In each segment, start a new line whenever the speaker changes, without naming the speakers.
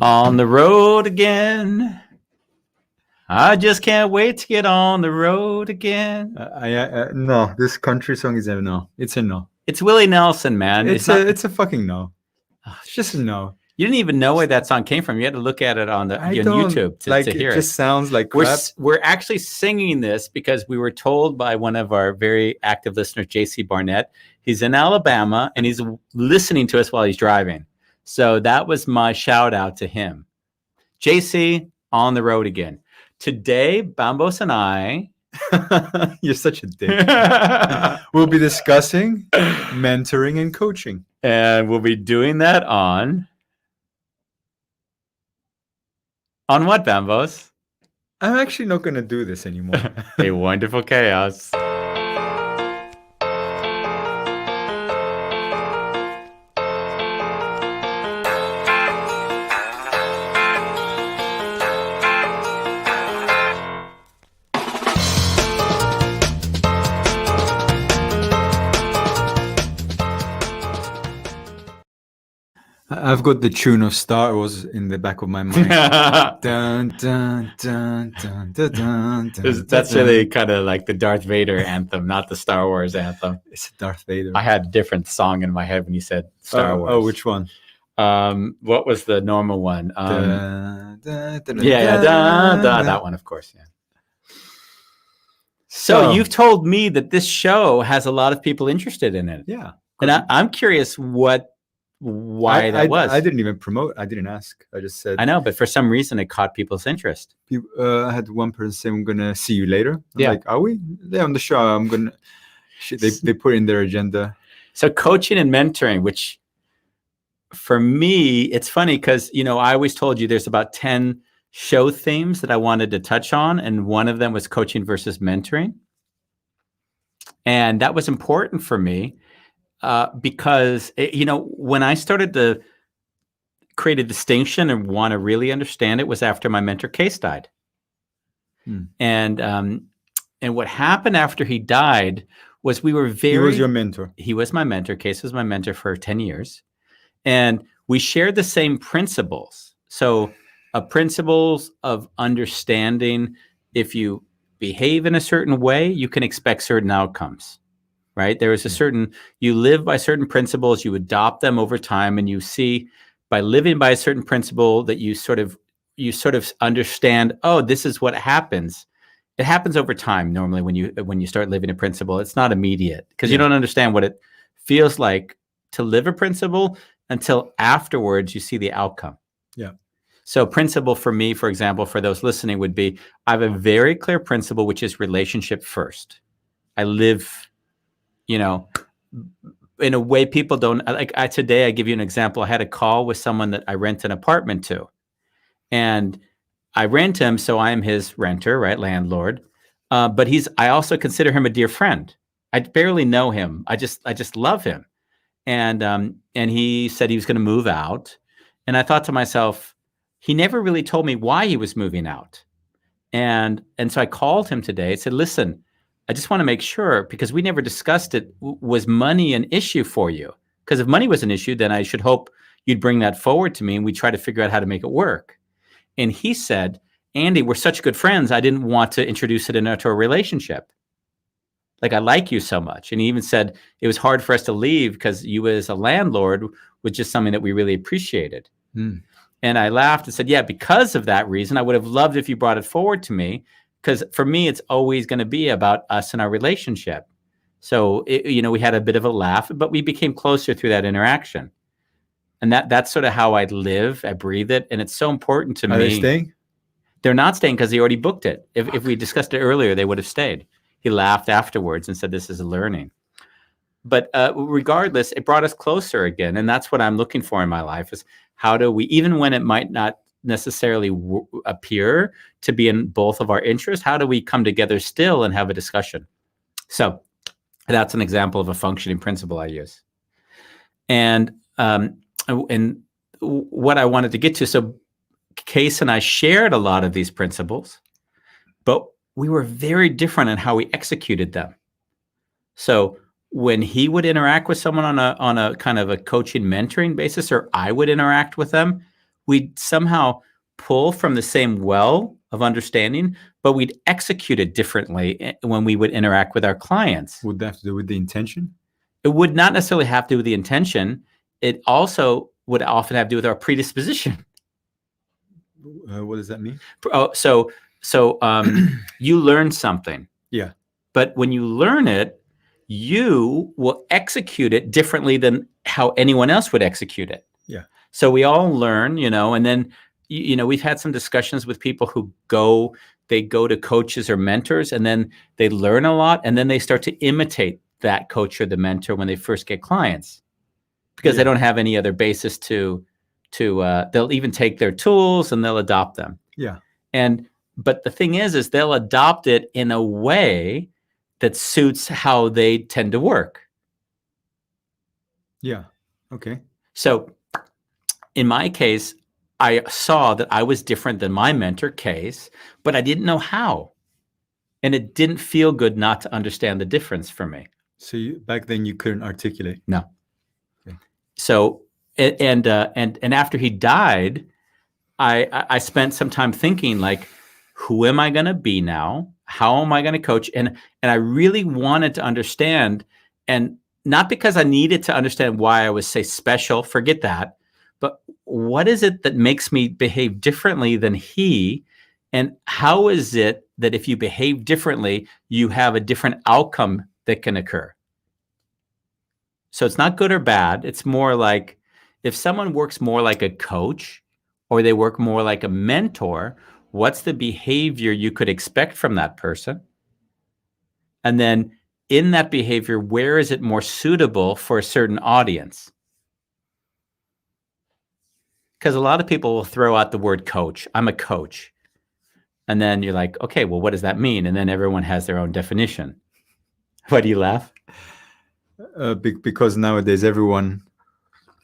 On the road again. I just can't wait to get on the road again.
No, this country song is a no. It's a no.
It's Willie Nelson, man.
It's a fucking no. It's just a no.
You didn't even know where that song came from. You had to look at it on YouTube to hear it.
It just sounds like crap.
We're actually singing this because we were told by one of our very active listeners, JC Barnett. He's in Alabama and he's listening to us while he's driving. So that was my shout out to him. JC, on the road again. Today, Bambos and I...
You're such a dick. We'll be discussing mentoring and coaching.
And we'll be doing that on what, Bambos?
I'm actually not going to do this anymore.
A Wonderful Chaos.
I've got the tune of Star Wars in the back of my mind. Dun, dun, dun, dun, dun, dun, dun,
That's really kind of like the Darth Vader anthem, not the Star Wars anthem.
It's Darth Vader.
I had a different song in my head when you said Star Wars.
Oh, which one?
What was the normal one? That one, of course. Yeah. So you've told me that this show has a lot of people interested in it.
Yeah.
And I'm curious why that was.
I didn't even promote. I didn't ask. I just said.
I know, but for some reason it caught people's interest.
I had one person say, "I'm gonna see you later." I'm
yeah.
like, are we? They're on the show. I'm gonna. They put in their agenda.
So coaching and mentoring, which for me, it's funny because I always told you there's about 10 show themes that I wanted to touch on, and one of them was coaching versus mentoring, and that was important for me. Because, when I started to create a distinction and want to really understand it was after my mentor Case died. And what happened after he died was we were
He was your mentor.
He was my mentor. Case was my mentor for 10 years. And we shared the same principles. So principles of understanding if you behave in a certain way, you can expect certain outcomes. Right? There is you live by certain principles, you adopt them over time, and you see by living by a certain principle that you sort of understand, oh, this is what happens. It happens over time normally when you start living a principle. It's not immediate because you don't understand what it feels like to live a principle until afterwards you see the outcome.
Yeah.
So principle for me, for example, for those listening would be, I have a very clear principle, which is relationship first. I live in a way people don't like. Today, I give you an example. I had a call with someone that I rent an apartment to, and I rent him, so I am his renter, right, landlord. But I also consider him a dear friend. I barely know him. I just love him, and he said he was going to move out, and I thought to myself, he never really told me why he was moving out, and so I called him today. I said, listen, I just want to make sure, because we never discussed it, was money an issue for you? Because if money was an issue, then I should hope you'd bring that forward to me and we try to figure out how to make it work. And he said, Andy, we're such good friends, I didn't want to introduce it into a relationship. Like, I like you so much. And he even said it was hard for us to leave because you as a landlord was just something that we really appreciated. And I laughed and said, yeah, because of that reason, I would have loved if you brought it forward to me. Because for me, it's always going to be about us and our relationship. So, we had a bit of a laugh, but we became closer through that interaction. And that's sort of how I live. I breathe it. And it's so important to me.
Are they staying?
They're not staying because they already booked it. If we discussed it earlier, they would have stayed. He laughed afterwards and said, this is a learning. But regardless, it brought us closer again. And that's what I'm looking for in my life is how do we, even when it might not necessarily appear to be in both of our interests, how do we come together still and have a discussion? So that's an example of a functioning principle I use. And what I wanted to get to, so Case and I shared a lot of these principles, but we were very different in how we executed them. So when he would interact with someone on a kind of a coaching mentoring basis, or I would interact with them, we'd somehow pull from the same well of understanding, but we'd execute it differently when we would interact with our clients.
Would that have to do with the intention?
It would not necessarily have to do with the intention. It also would often have to do with our predisposition.
What does that mean?
Oh, so you learn something.
Yeah.
But when you learn it, you will execute it differently than how anyone else would execute it.
Yeah.
So we all learn, and then, we've had some discussions with people who go to coaches or mentors, and then they learn a lot, and then they start to imitate that coach or the mentor when they first get clients, because they don't have any other basis to they'll even take their tools and they'll adopt them.
Yeah.
But the thing is they'll adopt it in a way that suits how they tend to work.
Yeah. Okay.
So in my case, I saw that I was different than my mentor Case, but I didn't know how. And it didn't feel good not to understand the difference for me.
So back then you couldn't articulate?
No.
Okay.
So, and after he died, I spent some time thinking, like, who am I going to be now? How am I going to coach? And I really wanted to understand, and not because I needed to understand why I was, say, special, forget that, but what is it that makes me behave differently than he? And how is it that if you behave differently, you have a different outcome that can occur? So it's not good or bad. It's more like, if someone works more like a coach or they work more like a mentor, what's the behavior you could expect from that person? And then in that behavior, where is it more suitable for a certain audience? Because a lot of people will throw out the word coach. I'm a coach. And then you're like, okay, well, what does that mean? And then everyone has their own definition. Why do you laugh?
Because nowadays everyone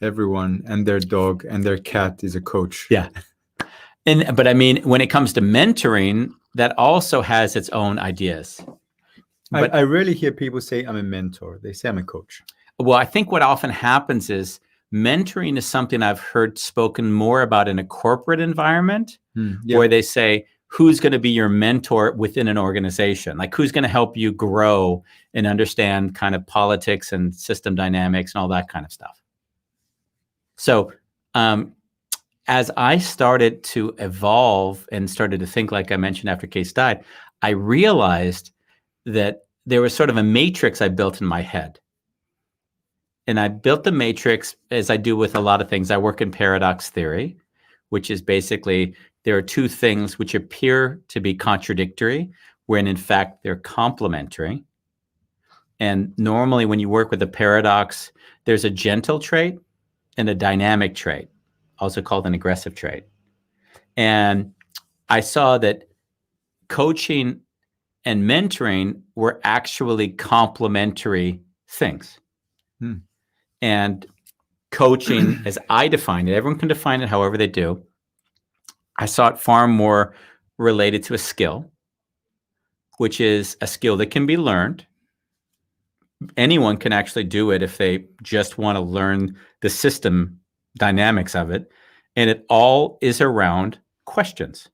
and their dog and their cat is a coach.
Yeah. But I mean, when it comes to mentoring, that also has its own ideas. But
I rarely hear people say I'm a mentor. They say I'm a coach.
Well, I think what often happens is mentoring is something I've heard spoken more about in a corporate environment, where they say, who's going to be your mentor within an organization? Like, who's going to help you grow and understand kind of politics and system dynamics and all that kind of stuff. So as I started to evolve and started to think, like I mentioned after Case died, I realized that there was sort of a matrix I built in my head. And I built the matrix, as I do with a lot of things. I work in paradox theory, which is basically there are two things which appear to be contradictory, when in fact they're complementary. And normally when you work with a paradox, there's a gentle trait and a dynamic trait, also called an aggressive trait. And I saw that coaching and mentoring were actually complementary things. And coaching, as I define it, everyone can define it however they do. I saw it far more related to a skill, which is a skill that can be learned. Anyone can actually do it if they just want to learn the system dynamics of it. And it all is around questions.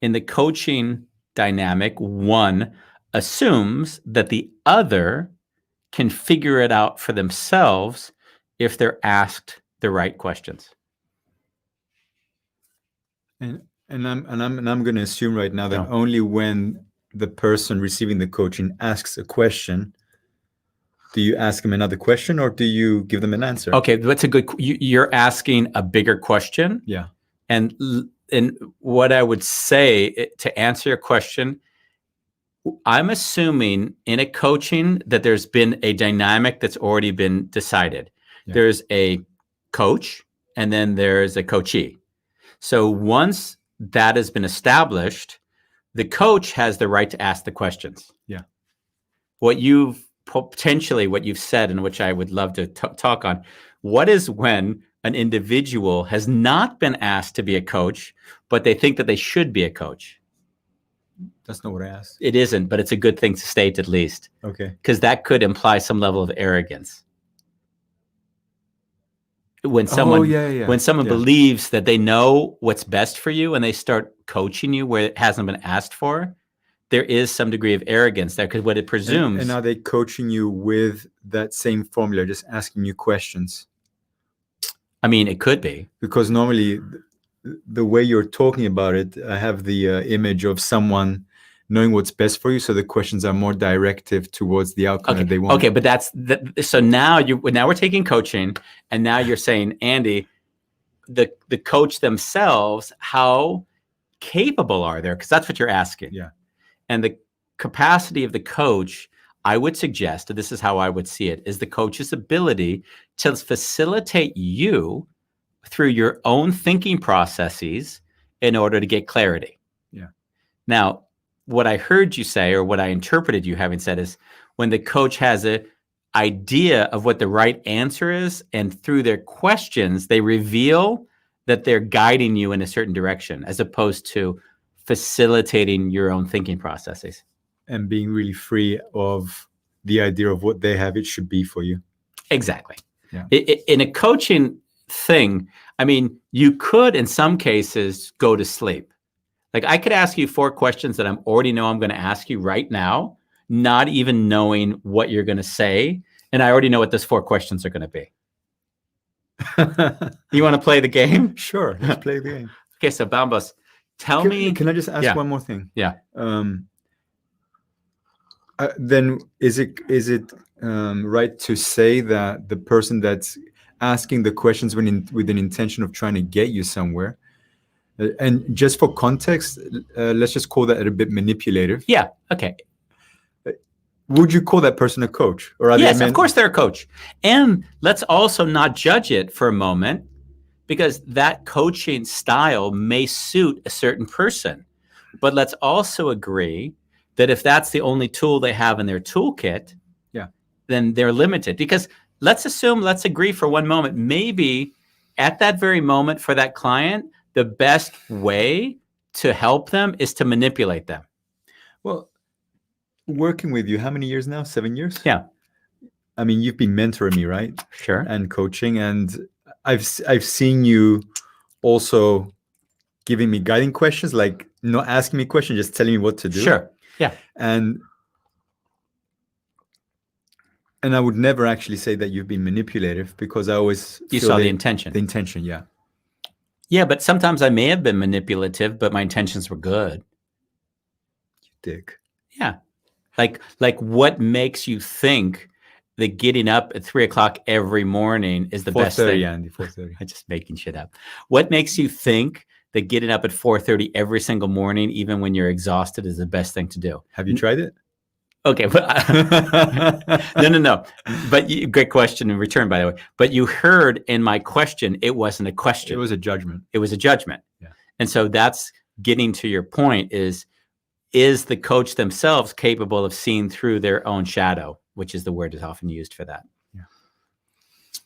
In the coaching dynamic, one assumes that the other can figure it out for themselves if they're asked the right questions.
And I'm going to assume right now that only when the person receiving the coaching asks a question, do you ask them another question or do you give them an answer?
Okay, that's a good. You're asking a bigger question.
Yeah.
And what I would say to answer your question, I'm assuming in a coaching that there's been a dynamic that's already been decided. Yeah. There's a coach and then there's a coachee. So once that has been established, the coach has the right to ask the questions.
Yeah.
What you've said, and which I would love to talk on, what is when an individual has not been asked to be a coach, but they think that they should be a coach?
That's not what I asked.
It isn't, but it's a good thing to state at least.
Okay.
Because that could imply some level of arrogance. when
Oh,
someone
yeah.
when someone
Yeah.
believes that they know what's best for you and they start coaching you where it hasn't been asked for, there is some degree of arrogance there, because what it presumes.
And are they coaching you with that same formula, just asking you questions?
I mean, it could be.
Because normally the way you're talking about it, I have the image of someone knowing what's best for you, so the questions are more directive towards the outcome that they want.
Okay, but so now we're taking coaching, and now you're saying, Andy, the coach themselves, how capable are they? Because that's what you're asking.
Yeah.
And the capacity of the coach, I would suggest, and this is how I would see it, is the coach's ability to facilitate you through your own thinking processes in order to get clarity.
Yeah.
Now, what I heard you say, or what I interpreted you having said, is when the coach has an idea of what the right answer is, and through their questions, they reveal that they're guiding you in a certain direction, as opposed to facilitating your own thinking processes.
And being really free of the idea of what they have it should be for you.
Exactly.
Yeah.
In a coaching thing, I mean, you could, in some cases, go to sleep. Like, I could ask you 4 questions that I already know I'm going to ask you right now, not even knowing what you're going to say. And I already know what those 4 questions are going to be. You want to play the game?
Sure, let's play the game.
Okay, so Bambos, tell me.
Can I just ask one more thing?
Yeah.
Then is it right to say that the person that's asking the questions with an intention of trying to get you somewhere, and just for context, let's just call that a bit manipulative?
Yeah. Okay.
Would you call that person a coach? Or are
yes, of course they're a coach. And let's also not judge it for a moment, because that coaching style may suit a certain person. But let's also agree that if that's the only tool they have in their toolkit, then they're limited. Because let's agree for one moment, maybe at that very moment for that client, the best way to help them is to manipulate them.
Well, working with you, how many years now? 7 years?
Yeah.
I mean, you've been mentoring me, right?
Sure.
And coaching, and I've seen you also giving me guiding questions, like not asking me questions, just telling me what to do.
Sure. Yeah.
And I would never actually say that you've been manipulative, because I always
you saw the intention.
The intention, yeah.
Yeah, but sometimes I may have been manipulative, but my intentions were good.
You dick.
Yeah. Like what makes you think that getting up at 3:00 every morning is the best thing?
4:30, Andy, 4:30.
I'm just making shit up. What makes you think that getting up at 4:30 every single morning, even when you're exhausted, is the best thing to do?
Have you tried it?
Okay, but no. But great question in return, by the way. But you heard in my question, it wasn't a question.
It was a judgment.
It was a judgment.
Yeah.
And so that's getting to your point, is the coach themselves capable of seeing through their own shadow, which is the word that's often used for that.
Yeah.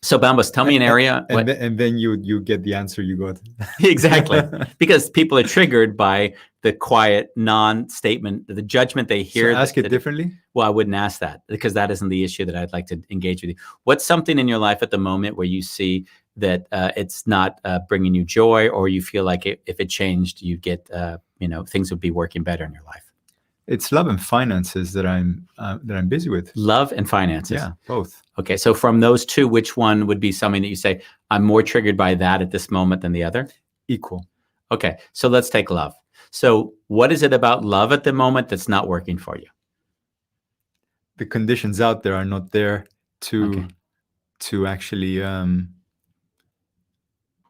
So Bambos, tell me an area.
And then you get the answer you got.
Exactly. Because people are triggered by the quiet non-statement, the judgment they hear.
So ask it differently?
Well, I wouldn't ask that, because that isn't the issue that I'd like to engage with you. What's something in your life at the moment where you see that it's not bringing you joy, or you feel like if it changed, you'd get, things would be working better in your life?
It's love and finances that I'm busy with.
Love and finances.
Yeah, both.
Okay, so from those two, which one would be something that you say, I'm more triggered by that at this moment than the other?
Equal.
Okay, so let's take love. So what is it about love at the moment that's not working for you?
The conditions out there are not there to actually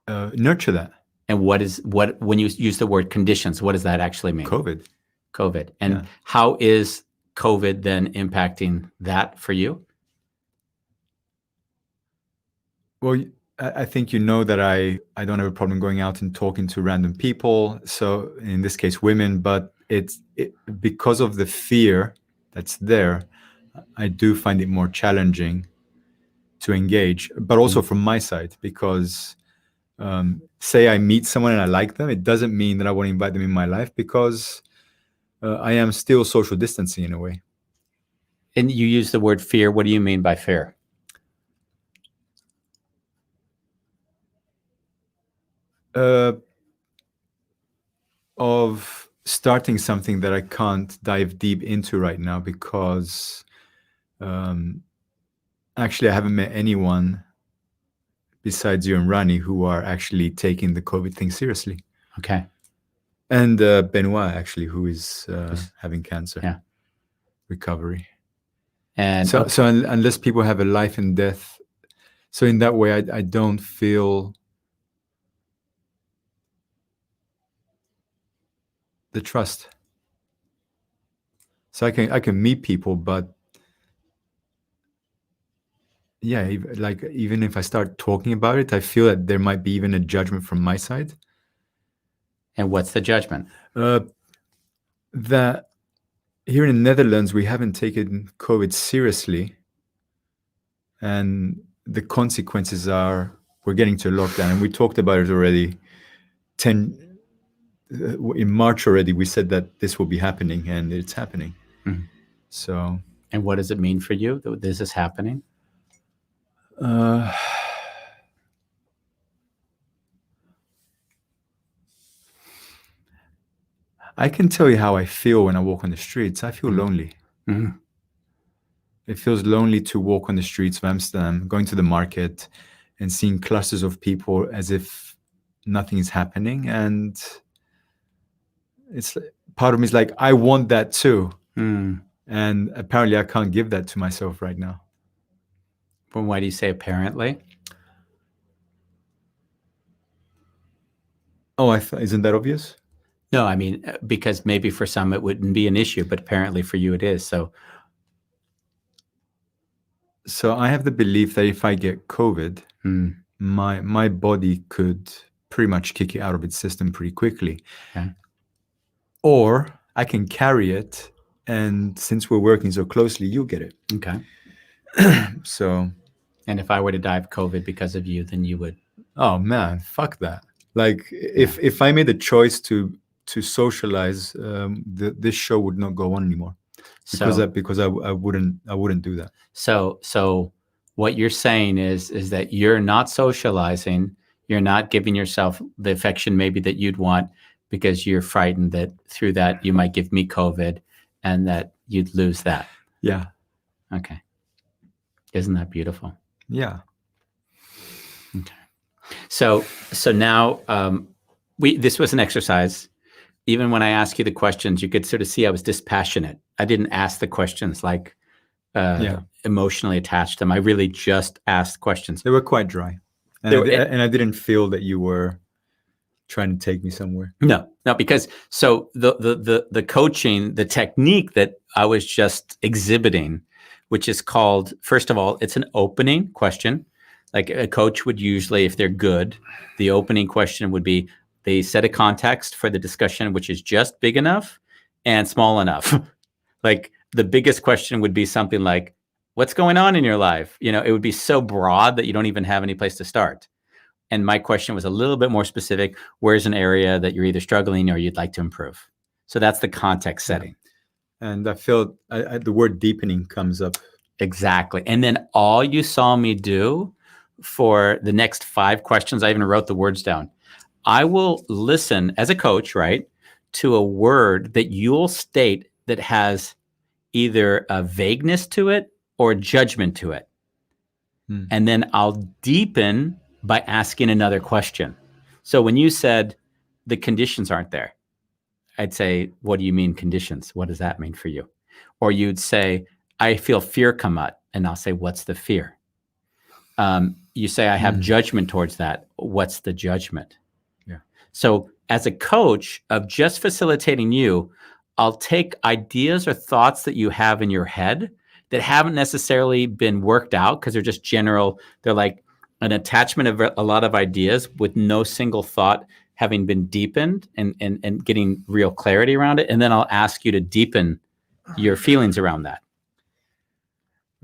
nurture that.
And when you use the word conditions, what does that actually mean? COVID. And how is COVID then impacting that for you?
Well, I think you know that I don't have a problem going out and talking to random people. So in this case, women, but it's because of the fear that's there, I do find it more challenging to engage, but also from my side, because say I meet someone and I like them, it doesn't mean that I want to invite them in my life, because I am still social distancing in a way.
And you use the word fear. What do you mean by fear?
Of starting something that I can't dive deep into right now because actually I haven't met anyone besides you and Rani who are actually taking the COVID thing seriously.
Okay.
And Benoit, actually, who is having cancer.
Yeah.
Recovery.
And
so unless people have a life and death, so in that way, I don't feel the trust. So I can meet people, but yeah, even if I start talking about it, I feel that there might be even a judgment from my side.
And what's the judgment?
That here in the Netherlands, we haven't taken COVID seriously. And the consequences are we're getting to a lockdown. And we talked about it already. In March already, we said that this will be happening, and it's happening.
Mhm.
So.
And what does it mean for you that this is happening?
I can tell you how I feel when I walk on the streets. I feel lonely.
Mm-hmm.
It feels lonely to walk on the streets of Amsterdam, going to the market and seeing clusters of people as if nothing is happening. And it's part of me is like, I want that too.
Mm.
And apparently I can't give that to myself right now.
But why do you say apparently?
Oh, isn't that obvious?
No, I mean, because maybe for some it wouldn't be an issue, but apparently for you it is. So
I have the belief that if I get COVID, my body could pretty much kick it out of its system pretty quickly.
Okay.
Or I can carry it, and since we're working so closely, you get it.
Okay.
So.
And if I were to die of COVID because of you, then you would.
Oh man, fuck that. Like if I made a choice to socialize, this show would not go on anymore. Because I wouldn't do that.
So what you're saying is that you're not socializing, you're not giving yourself the affection maybe that you'd want because you're frightened that through that you might give me COVID and that you'd lose that.
Yeah.
Okay. Isn't that beautiful?
Yeah.
Okay. So now this was an exercise. Even when I ask you the questions, you could sort of see I was dispassionate. I didn't ask the questions like emotionally attached to them. I really just asked questions.
They were quite dry. And I didn't feel that you were trying to take me somewhere.
No, because so the coaching, the technique that I was just exhibiting, which is called, first of all, it's an opening question. Like a coach would usually, if they're good, the opening question would be, they set a context for the discussion, which is just big enough and small enough. Like the biggest question would be something like, what's going on in your life? It would be so broad that you don't even have any place to start. And my question was a little bit more specific. Where's an area that you're either struggling or you'd like to improve? So that's the context setting.
And I feel the word deepening comes up.
Exactly. And then all you saw me do for the next 5 questions, I even wrote the words down. I will listen as a coach, right, to a word that you'll state that has either a vagueness to it or judgment to it. And then I'll deepen by asking another question. So when you said the conditions aren't there, I'd say, what do you mean conditions? What does that mean for you? Or you'd say, I feel fear come up. And I'll say, what's the fear? You say, I have judgment towards that. What's the judgment?
Yeah.
So as a coach of just facilitating you, I'll take ideas or thoughts that you have in your head that haven't necessarily been worked out because they're just general. They're like an attachment of a lot of ideas with no single thought having been deepened and getting real clarity around it. And then I'll ask you to deepen your feelings around that.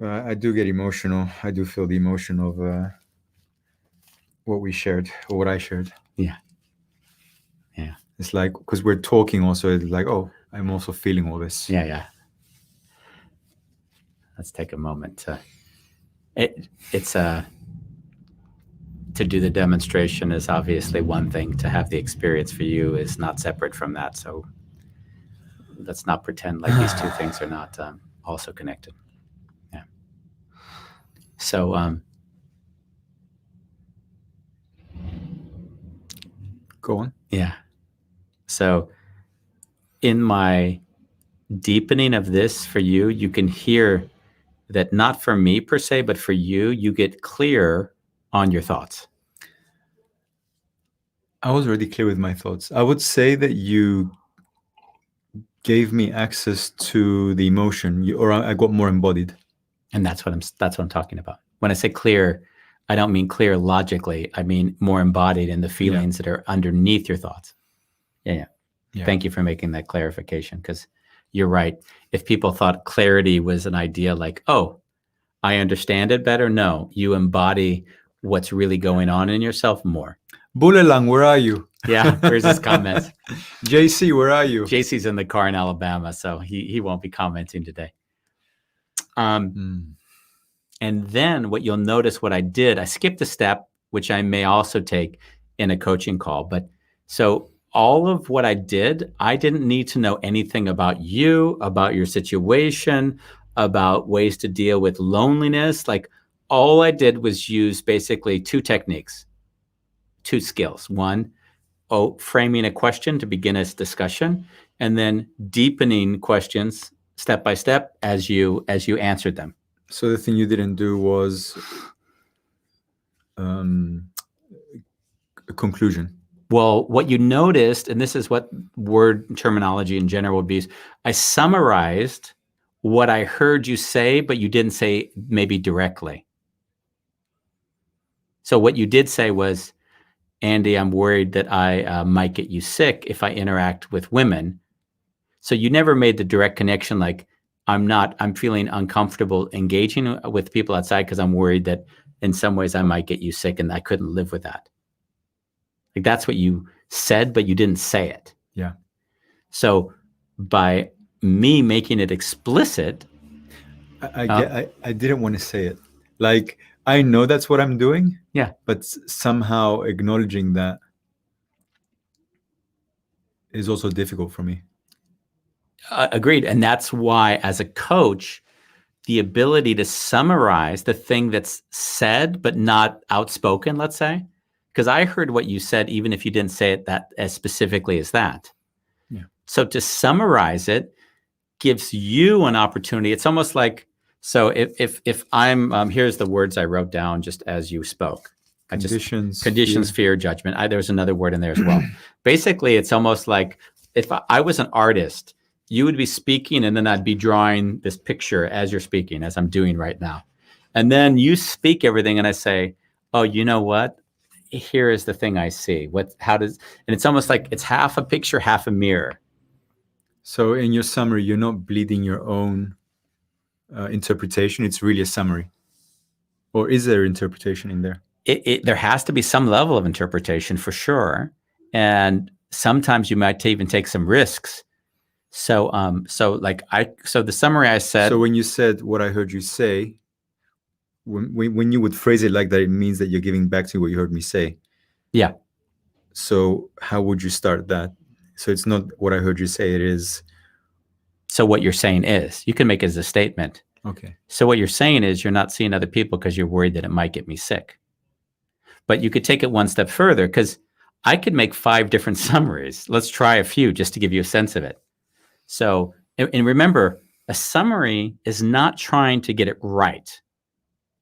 I do get emotional. I do feel the emotion of what we shared or what I shared.
Yeah.
It's like, because we're talking also, it's like, oh, I'm also feeling all this.
Yeah. Let's take a moment to. It's to do the demonstration is obviously one thing. To have the experience for you is not separate from that. So let's not pretend like these two things are not also connected. Yeah. So
Go on.
yeah. So in my deepening of this for you, you can hear that not for me per se, but for you, you get clear on your thoughts.
I was already clear with my thoughts. I would say that you gave me access to the emotion, or I got more embodied.
And that's what I'm talking about. When I say clear, I don't mean clear logically. I mean more embodied in the feelings that are underneath your thoughts. Yeah. Thank you for making that clarification, because you're right. If people thought clarity was an idea like, oh, I understand it better. No, you embody what's really going on in yourself more.
Bulelang, where are you?
Yeah, where's his comments?
JC, where are you?
JC's in the car in Alabama, so he won't be commenting today. And then what you'll notice what I did, I skipped a step, which I may also take in a coaching call. But so all of what I did, I didn't need to know anything about you, about your situation, about ways to deal with loneliness. Like all I did was use basically two techniques, two skills. One, framing a question to begin a discussion, and then deepening questions step by step as you answered them.
So the thing you didn't do was a conclusion.
Well, what you noticed, and this is what word terminology in general would be, I summarized what I heard you say, but you didn't say maybe directly. So what you did say was, Andy, I'm worried that I might get you sick if I interact with women. So you never made the direct connection like, I'm feeling uncomfortable engaging with people outside because I'm worried that in some ways I might get you sick and I couldn't live with that. Like that's what you said, but you didn't say it.
Yeah.
So by me making it explicit,
I didn't want to say it. Like I know that's what I'm doing.
Yeah.
But somehow acknowledging that is also difficult for me.
Agreed. And that's why, as a coach, the ability to summarize the thing that's said but not outspoken, let's say, because I heard what you said, even if you didn't say it that as specifically as that.
Yeah.
So to summarize it gives you an opportunity. It's almost like, so if I'm, here's the words I wrote down just as you spoke. Conditions, fear, judgment. There's another word in there as well. Basically, it's almost like if I was an artist, you would be speaking and then I'd be drawing this picture as you're speaking, as I'm doing right now. And then you speak everything and I say, oh, you know what? Here is the thing I see. And it's almost like it's half a picture, half a mirror.
So in your summary, you're not bleeding your own interpretation. It's really a summary. Or is there interpretation in there?
There has to be some level of interpretation for sure. And sometimes you might even take some risks. So the summary I said.
So when you said what I heard you say, when you would phrase it like that, it means that you're giving back to what you heard me say.
Yeah.
So how would you start that? So it's not what I heard you say, it is.
So what you're saying is, you can make it as a statement.
Okay.
So what you're saying is you're not seeing other people because you're worried that it might get me sick. But you could take it one step further, because I could make 5 different summaries. Let's try a few just to give you a sense of it. So, and remember, a summary is not trying to get it right.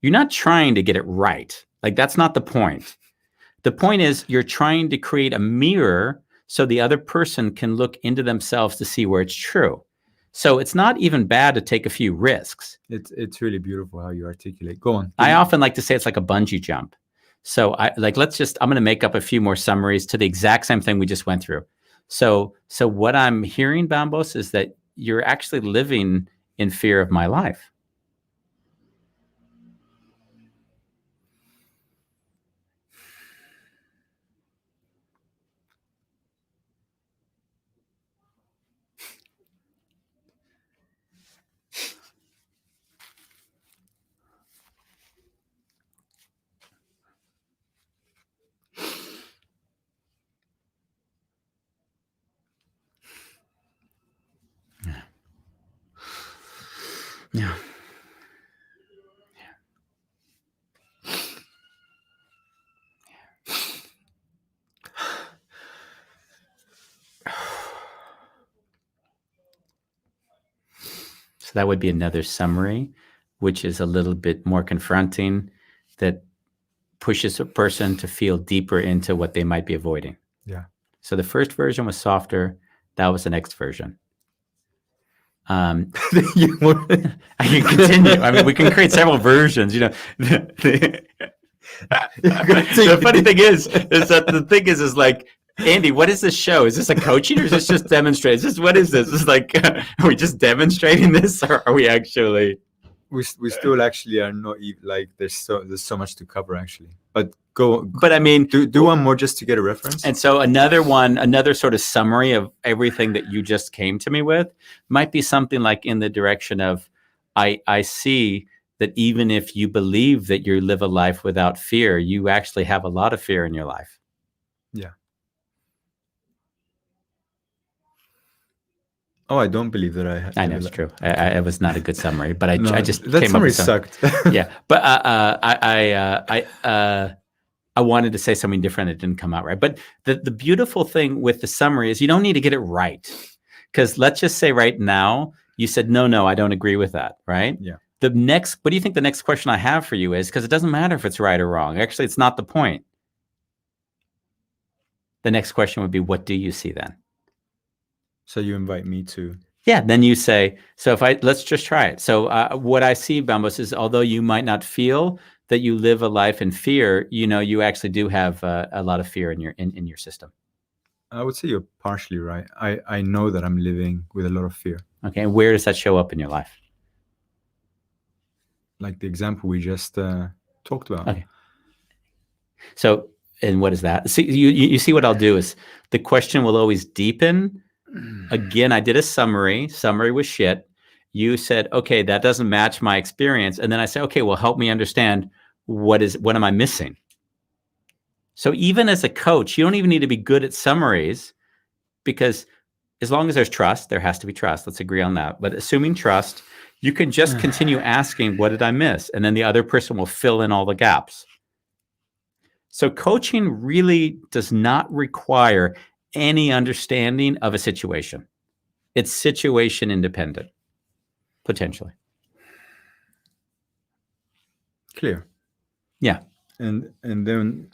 You're not trying to get it right. Like that's not the point. The point is you're trying to create a mirror so the other person can look into themselves to see where it's true. So it's not even bad to take a few risks.
It's really beautiful how you articulate. Go on.
I often like to say it's like a bungee jump. So I'm going to make up a few more summaries to the exact same thing we just went through. So what I'm hearing, Bambos, is that you're actually living in fear of my life. Yeah. So that would be another summary, which is a little bit more confronting, that pushes a person to feel deeper into what they might be avoiding.
Yeah.
So the first version was softer. That was the next version. I can continue. I mean, we can create several versions. You know, the funny thing is that the thing is like, Andy, what is this show? Is this a coaching or is this just demonstrating? Is this, what is this? Is like, are we just demonstrating this, or are we actually?
We still actually are not like there's so much to cover actually. But
I mean,
do one more just to get a reference.
And so another sort of summary of everything that you just came to me with might be something like in the direction of, I see that even if you believe that you live a life without fear, you actually have a lot of fear in your life.
Yeah. Oh, I don't believe that I had.
I know it's true. I was not a good summary, but I just
that
came
summary
up with
sucked.
Yeah, but I wanted to say something different. It didn't come out right. But the beautiful thing with the summary is you don't need to get it right, because let's just say right now you said no, I don't agree with that, right?
Yeah.
What do you think the next question I have for you is? Because it doesn't matter if it's right or wrong. Actually, it's not the point. The next question would be, what do you see then?
So you invite me to.
Yeah, then you say, so let's just try it. So what I see, Bambos, is although you might not feel that you live a life in fear, you know, you actually do have a lot of fear in your system.
I would say you're partially right. I know that I'm living with a lot of fear.
Okay, and where does that show up in your life?
Like the example we just talked about.
Okay. So, and what is that? See, you see what I'll do is the question will always deepen. Again, I did a summary. Summary was shit. You said, okay, that doesn't match my experience. And then I say, okay, well, help me understand what am I missing? So even as a coach, you don't even need to be good at summaries, because as long as there's trust, there has to be trust. Let's agree on that. But assuming trust, you can just continue asking, what did I miss? And then the other person will fill in all the gaps. So coaching really does not require any understanding of a situation. It's situation independent, potentially.
Clear.
Yeah.
And then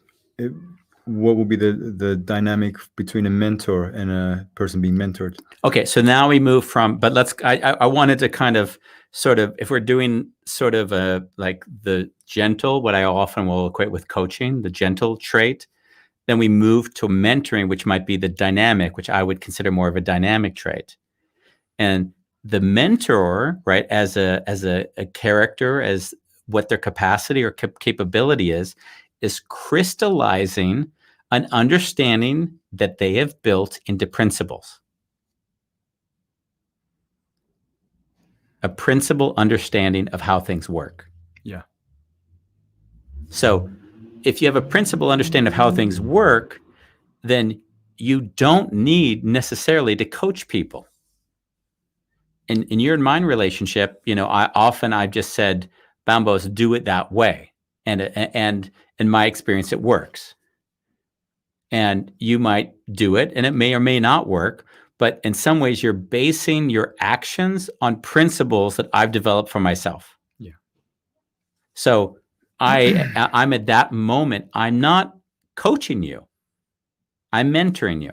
what would be the dynamic between a mentor and a person being mentored?
Okay, so now we move from, but I wanted to kind of sort of, if we're doing sort of like the gentle, what I often will equate with coaching, the gentle trait, then we move to mentoring, which might be the dynamic, which I would consider more of a dynamic trait. And the mentor, right, as a character, as what their capacity or capability is crystallizing an understanding that they have built into principles. A principle understanding of how things work.
Yeah.
So if you have a principle understanding of how things work, then you don't need necessarily to coach people. In your and mine relationship, you know, I've just said, Bambos, do it that way. And in my experience, it works. And you might do it and it may or may not work, but in some ways you're basing your actions on principles that I've developed for myself.
Yeah.
So I'm at that moment, I'm not coaching you. I'm mentoring you.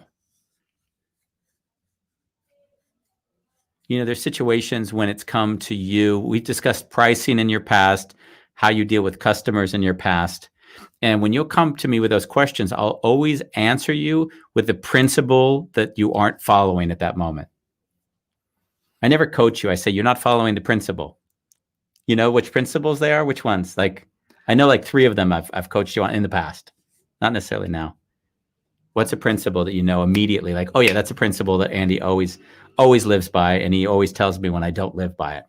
You know, there's situations when it's come to you. We've discussed pricing in your past, how you deal with customers in your past. And when you'll come to me with those questions, I'll always answer you with the principle that you aren't following at that moment. I never coach you. I say, you're not following the principle. You know which principles they are? Which ones? Like, I know like 3 of them I've coached you on in the past. Not necessarily now. What's a principle that you know immediately? Like, oh yeah, that's a principle that Andy always lives by, and he always tells me when I don't live by it.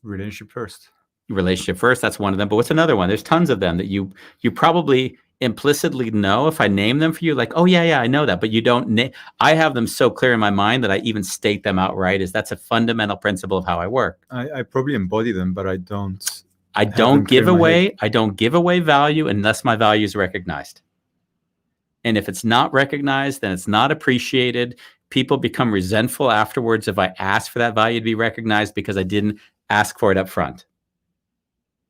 Relationship first.
Relationship first, that's one of them. But what's another one? There's tons of them that you probably implicitly know if I name them for you, like, oh yeah, I know that, but you don't I have them so clear in my mind that I even state them outright. That's a fundamental principle of how I work.
I probably embody them, but I don't
I
have them
don't
clear
give
in my head.
away, I don't give away value unless my value is recognized. And if it's not recognized, then it's not appreciated. People become resentful afterwards if I ask for that value to be recognized because I didn't ask for it up front.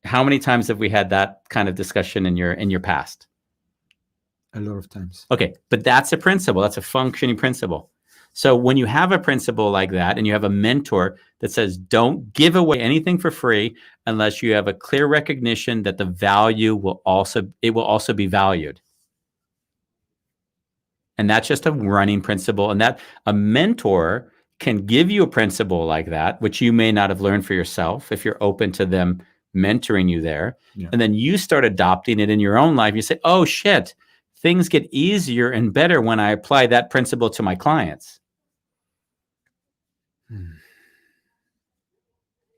How many times have we had that kind of discussion in your past?
A lot of times.
Okay, but that's a principle. That's a functioning principle. So when you have a principle like that and you have a mentor that says, don't give away anything for free unless you have a clear recognition that the value will also be valued. And that's just a running principle. And that a mentor can give you a principle like that, which you may not have learned for yourself if you're open to them mentoring you there.
Yeah.
And then you start adopting it in your own life. You say, oh shit, things get easier and better when I apply that principle to my clients.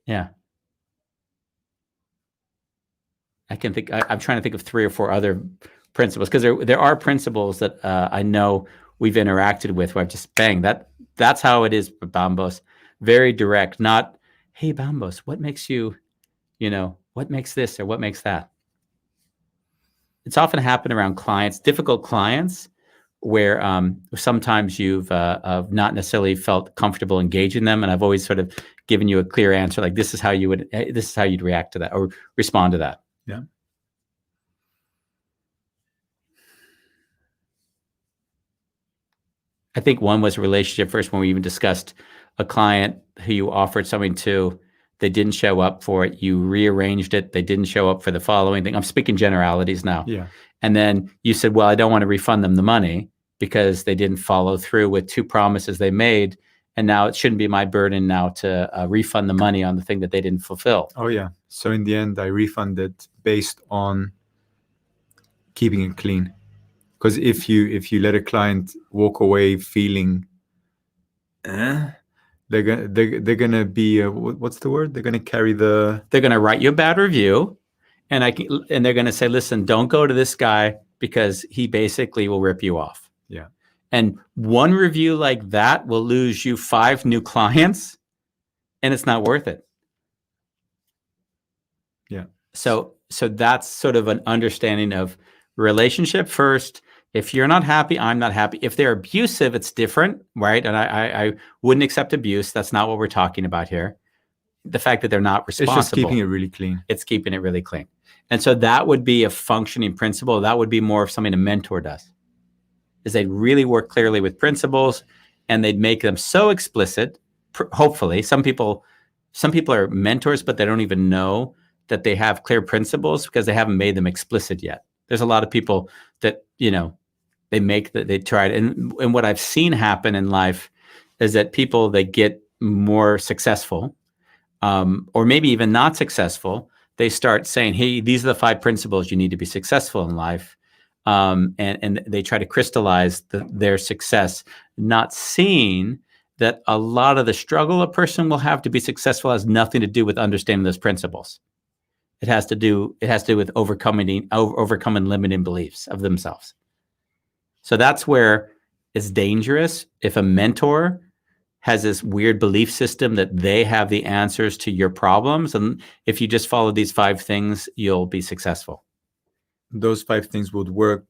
Yeah. I'm trying to think of 3 or 4 other principles, because there are principles that I know we've interacted with where I've just that's how it is with Bambos. Very direct, not, hey Bambos, what makes you, what makes this or what makes that? It's often happened around clients, difficult clients, where sometimes you've not necessarily felt comfortable engaging them, and I've always sort of given you a clear answer, like this is how you'd react to that or respond to that.
Yeah.
I think one was a relationship first, when we even discussed a client who you offered something to, they didn't show up for it. You rearranged it. They didn't show up for the following thing. I'm speaking generalities now.
Yeah.
And then you said, well, I don't want to refund them the money because they didn't follow through with 2 promises they made. And now it shouldn't be my burden now to refund the money on the thing that they didn't fulfill.
Oh yeah. So in the end, I refunded based on keeping it clean. Because if you let a client walk away feeling, they're gonna be what's the word? They're gonna carry the.
They're gonna write you a bad review, and they're gonna say, listen, don't go to this guy because he basically will rip you off.
Yeah.
And one review like that will lose you 5 new clients, and it's not worth it.
Yeah.
So that's sort of an understanding of relationship first. If you're not happy, I'm not happy. If they're abusive, it's different, right? And I wouldn't accept abuse. That's not what we're talking about here. The fact that they're not responsible.
It's just keeping it really clean.
It's keeping it really clean. And so that would be a functioning principle. That would be more of something a mentor does, is they'd really work clearly with principles and they'd make them so explicit. Hopefully, some people are mentors, but they don't even know that they have clear principles because they haven't made them explicit yet. There's a lot of people that, they try it. And what I've seen happen in life is that people that get more successful, or maybe even not successful, they start saying, hey, these are the 5 principles you need to be successful in life. And they try to crystallize their success, not seeing that a lot of the struggle a person will have to be successful has nothing to do with understanding those principles. It has to do with overcoming limiting beliefs of themselves. So that's where it's dangerous if a mentor has this weird belief system that they have the answers to your problems. And if you just follow these 5 things, you'll be successful.
Those 5 things would work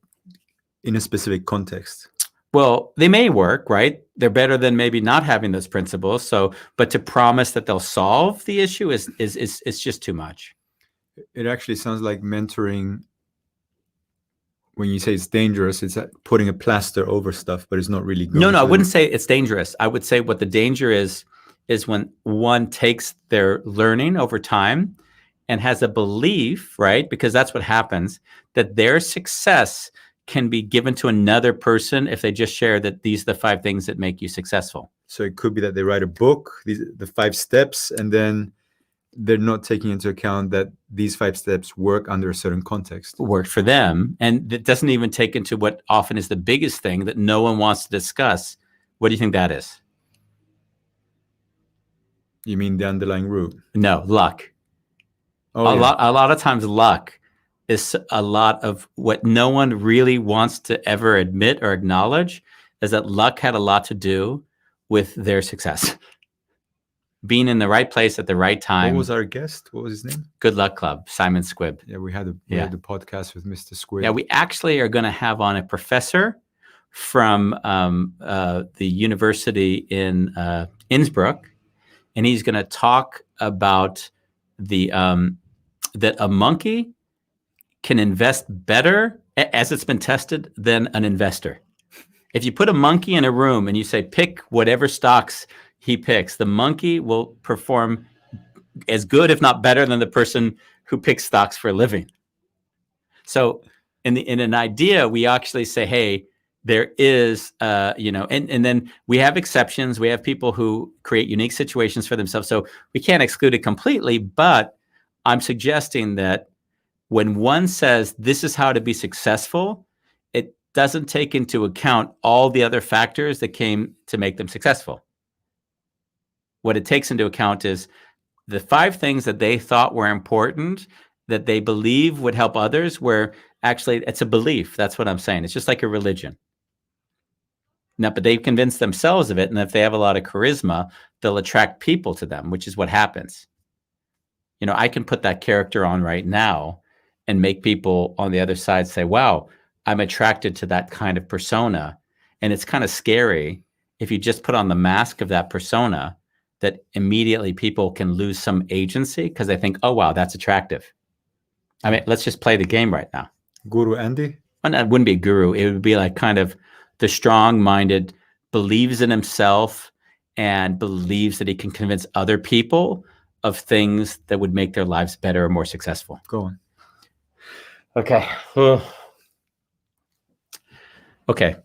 in a specific context.
Well, they may work, right? They're better than maybe not having those principles. So, but to promise that they'll solve the issue is just too much.
It actually sounds like mentoring. When you say it's dangerous, it's putting a plaster over stuff, but it's not really going.
No, I wouldn't say it's dangerous. I would say what the danger is when one takes their learning over time and has a belief, right? Because that's what happens, that their success can be given to another person if they just share that these are the 5 things that make you successful.
So it could be that they write a book, the 5 steps, and then they're not taking into account that these 5 steps work under a certain context.
Worked for them. And it doesn't even take into what often is the biggest thing that no one wants to discuss. What do you think that is?
You mean the underlying root?
No, luck.
Oh,
a lot of times luck is a lot of what no one really wants to ever admit or acknowledge, is that luck had a lot to do with their success. Being in the right place at the right time.
What was our guest? What was his name?
Good Luck Club, Simon Squibb.
Yeah, we had the podcast with Mr. Squibb.
Yeah, we actually are going to have on a professor from the university in Innsbruck, and he's going to talk about the that a monkey can invest better, as it's been tested, than an investor. If you put a monkey in a room and you say, pick whatever stocks he picks, the monkey will perform as good, if not better, than the person who picks stocks for a living. So in an idea, we actually say, hey, there is, and then we have exceptions. We have people who create unique situations for themselves. So we can't exclude it completely, but I'm suggesting that when one says this is how to be successful, it doesn't take into account all the other factors that came to make them successful. What it takes into account is the 5 things that they thought were important, that they believe would help others, where actually it's a belief. That's what I'm saying. It's just like a religion. Now, but they've convinced themselves of it, and if they have a lot of charisma, they'll attract people to them, which is what happens. I can put that character on right now and make people on the other side say, wow, I'm attracted to that kind of persona. And it's kind of scary if you just put on the mask of that persona, that immediately people can lose some agency because they think, oh, wow, that's attractive. I mean, let's just play the game right now.
Guru Andy?
Well, that wouldn't be a guru. It would be like kind of the strong-minded, believes in himself and believes that he can convince other people of things that would make their lives better or more successful.
Go on.
Okay. Okay.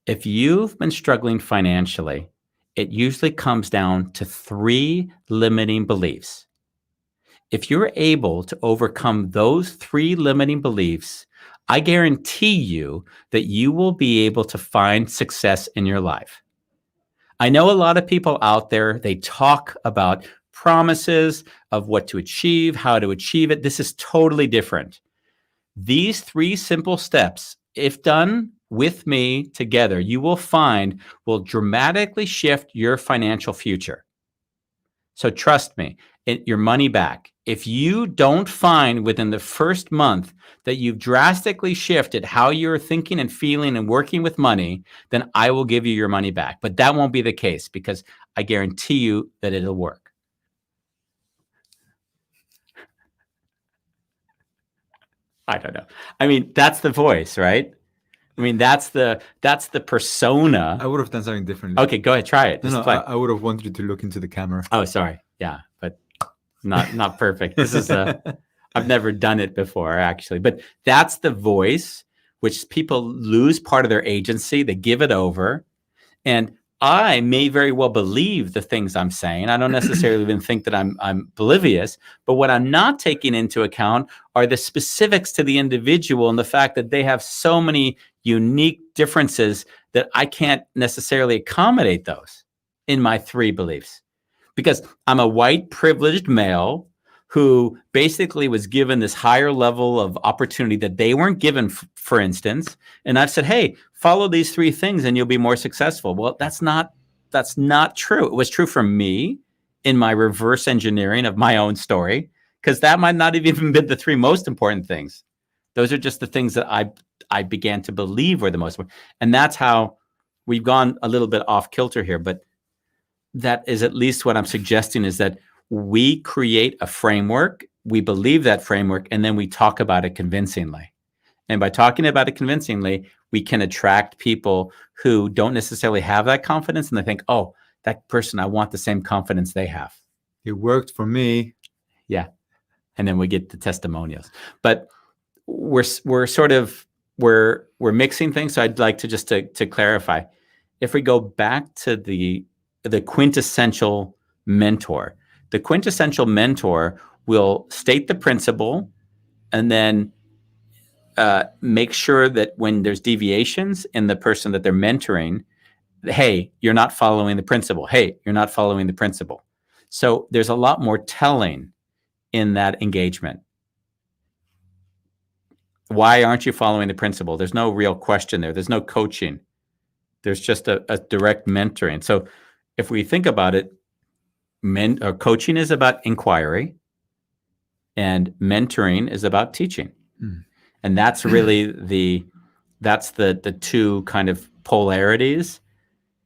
If you've been struggling financially, it usually comes down to 3 limiting beliefs. If you're able to overcome those 3 limiting beliefs, I guarantee you that you will be able to find success in your life. I know a lot of people out there, they talk about promises of what to achieve, how to achieve it. This is totally different. These 3 simple steps, if done with me together, you will find will dramatically shift your financial future. So trust me, your money back. If you don't find within the first month that you've drastically shifted how you're thinking and feeling and working with money, then I will give you your money back. But that won't be the case, because I guarantee you that it'll work. I don't know. I mean, that's the voice, right? I mean, that's the persona.
I would have done something differently.
Okay, go ahead, try it.
No, I would have wanted you to look into the camera.
Oh, sorry. Yeah, but not perfect. This is I've never done it before, actually. But that's the voice, which people lose part of their agency. They give it over. And I may very well believe the things I'm saying. I don't necessarily even think that I'm oblivious, but what I'm not taking into account are the specifics to the individual and the fact that they have so many unique differences that I can't necessarily accommodate those in my 3 beliefs. Because I'm a white privileged male who basically was given this higher level of opportunity that they weren't given, for instance. And I've said, hey, follow these 3 things and you'll be more successful. Well, that's not true. It was true for me in my reverse engineering of my own story, because that might not have even been the 3 most important things. Those are just the things that I began to believe were the most important. And that's how we've gone a little bit off kilter here. But that is at least what I'm suggesting, is that we create a framework, we believe that framework, and then we talk about it convincingly. And by talking about it convincingly, we can attract people who don't necessarily have that confidence, and they think, oh, that person, I want the same confidence they have.
It worked for me.
Yeah. And then we get the testimonials. But we're mixing things. So I'd like to just to clarify. If we go back to the quintessential mentor, the quintessential mentor will state the principle and then make sure that when there's deviations in the person that they're mentoring, hey, you're not following the principle. Hey, you're not following the principle. So there's a lot more telling in that engagement. why aren't you following the principle? There's no real question there. There's no coaching. There's just a direct mentoring. So if we think about it, coaching is about inquiry and mentoring is about teaching. And that's really the two kind of polarities.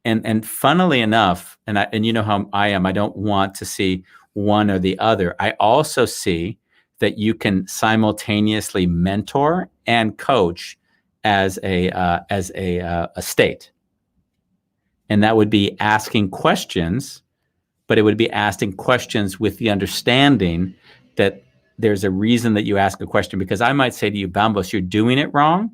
And funnily enough, and you know how I am, I don't want to see one or the other. I also see that you can simultaneously mentor and coach as a state. And that would be asking questions, but it would be asking questions with the understanding that there's a reason that you ask a question. Because I might say to you, Bambos, you're doing it wrong.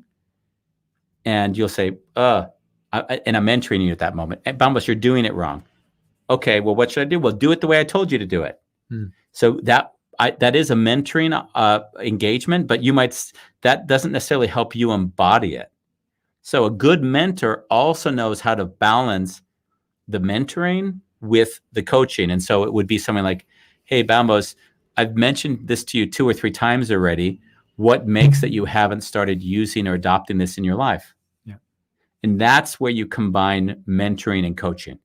And you'll say, and I'm mentoring you at that moment. Bambos, you're doing it wrong. Okay, well, what should I do? Well, do it the way I told you to do it. So that is a mentoring engagement, but that doesn't necessarily help you embody it. So a good mentor also knows how to balance the mentoring with the coaching. And so it would be something like, hey, Bambos, I've mentioned this to you 2 or 3 times already. What makes that you haven't started using or adopting this in your life?
Yeah.
And that's where you combine mentoring and coaching.